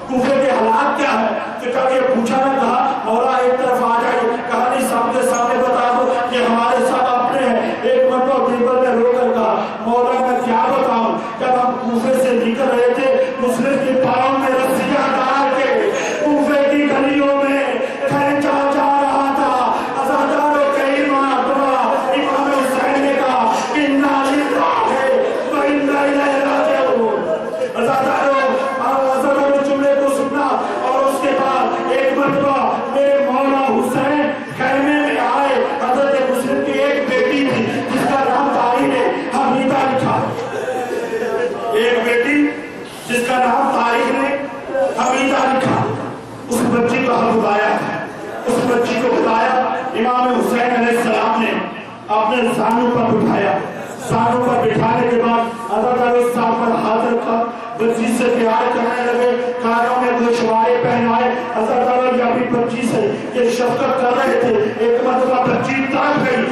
کوفے کے حالات کیا ہے. کہ جب یہ پوچھا نہ کہا مولا ایک طرف آ جائیے, کہا نہیں سب کے سامنے بتا دو کہ ہمارے سب اپنے ہیں. ایک مرتبہ دیور نے رو کر کہا مولا میں کیا بتاؤں, جب ہم کوفے سے نکل رہے تھے مسلم کے پاؤں میں رسیاں ڈال کے کوفے کی گلیوں میں کھینچا جا رہا تھا. عزاداروں کئی مرتبہ امام حسین نے کہا انا للہ و انا الیہ راجعون. عزاداروں جملے کو سننا. اور اس کے بعد ایک مرتبہ میرے مولا حسین خیمے میں آئے. حضرت مسلم کی ایک بیٹی تھی جس کا نام طاہر حمیدہ لکھا, ایک بیٹی جس کا نام طاہر حمیدہ لکھا. اس بچی کو ہم بتایا, اس بچی کو بتایا. امام حسین علیہ السلام نے اپنے زانوں پر بٹھایا. زانوں پر بٹھانے کے بعد عزاداروں صاحب پر ہاتھ رکھا, بچی سے پیار کرنے لگے, کانوں میں گوشوارے پہنائے. عزاداروں یہ بھی بچی سے یہ شفقت کر رہے تھے. ایک مرتبہ بچی تڑپ گئی,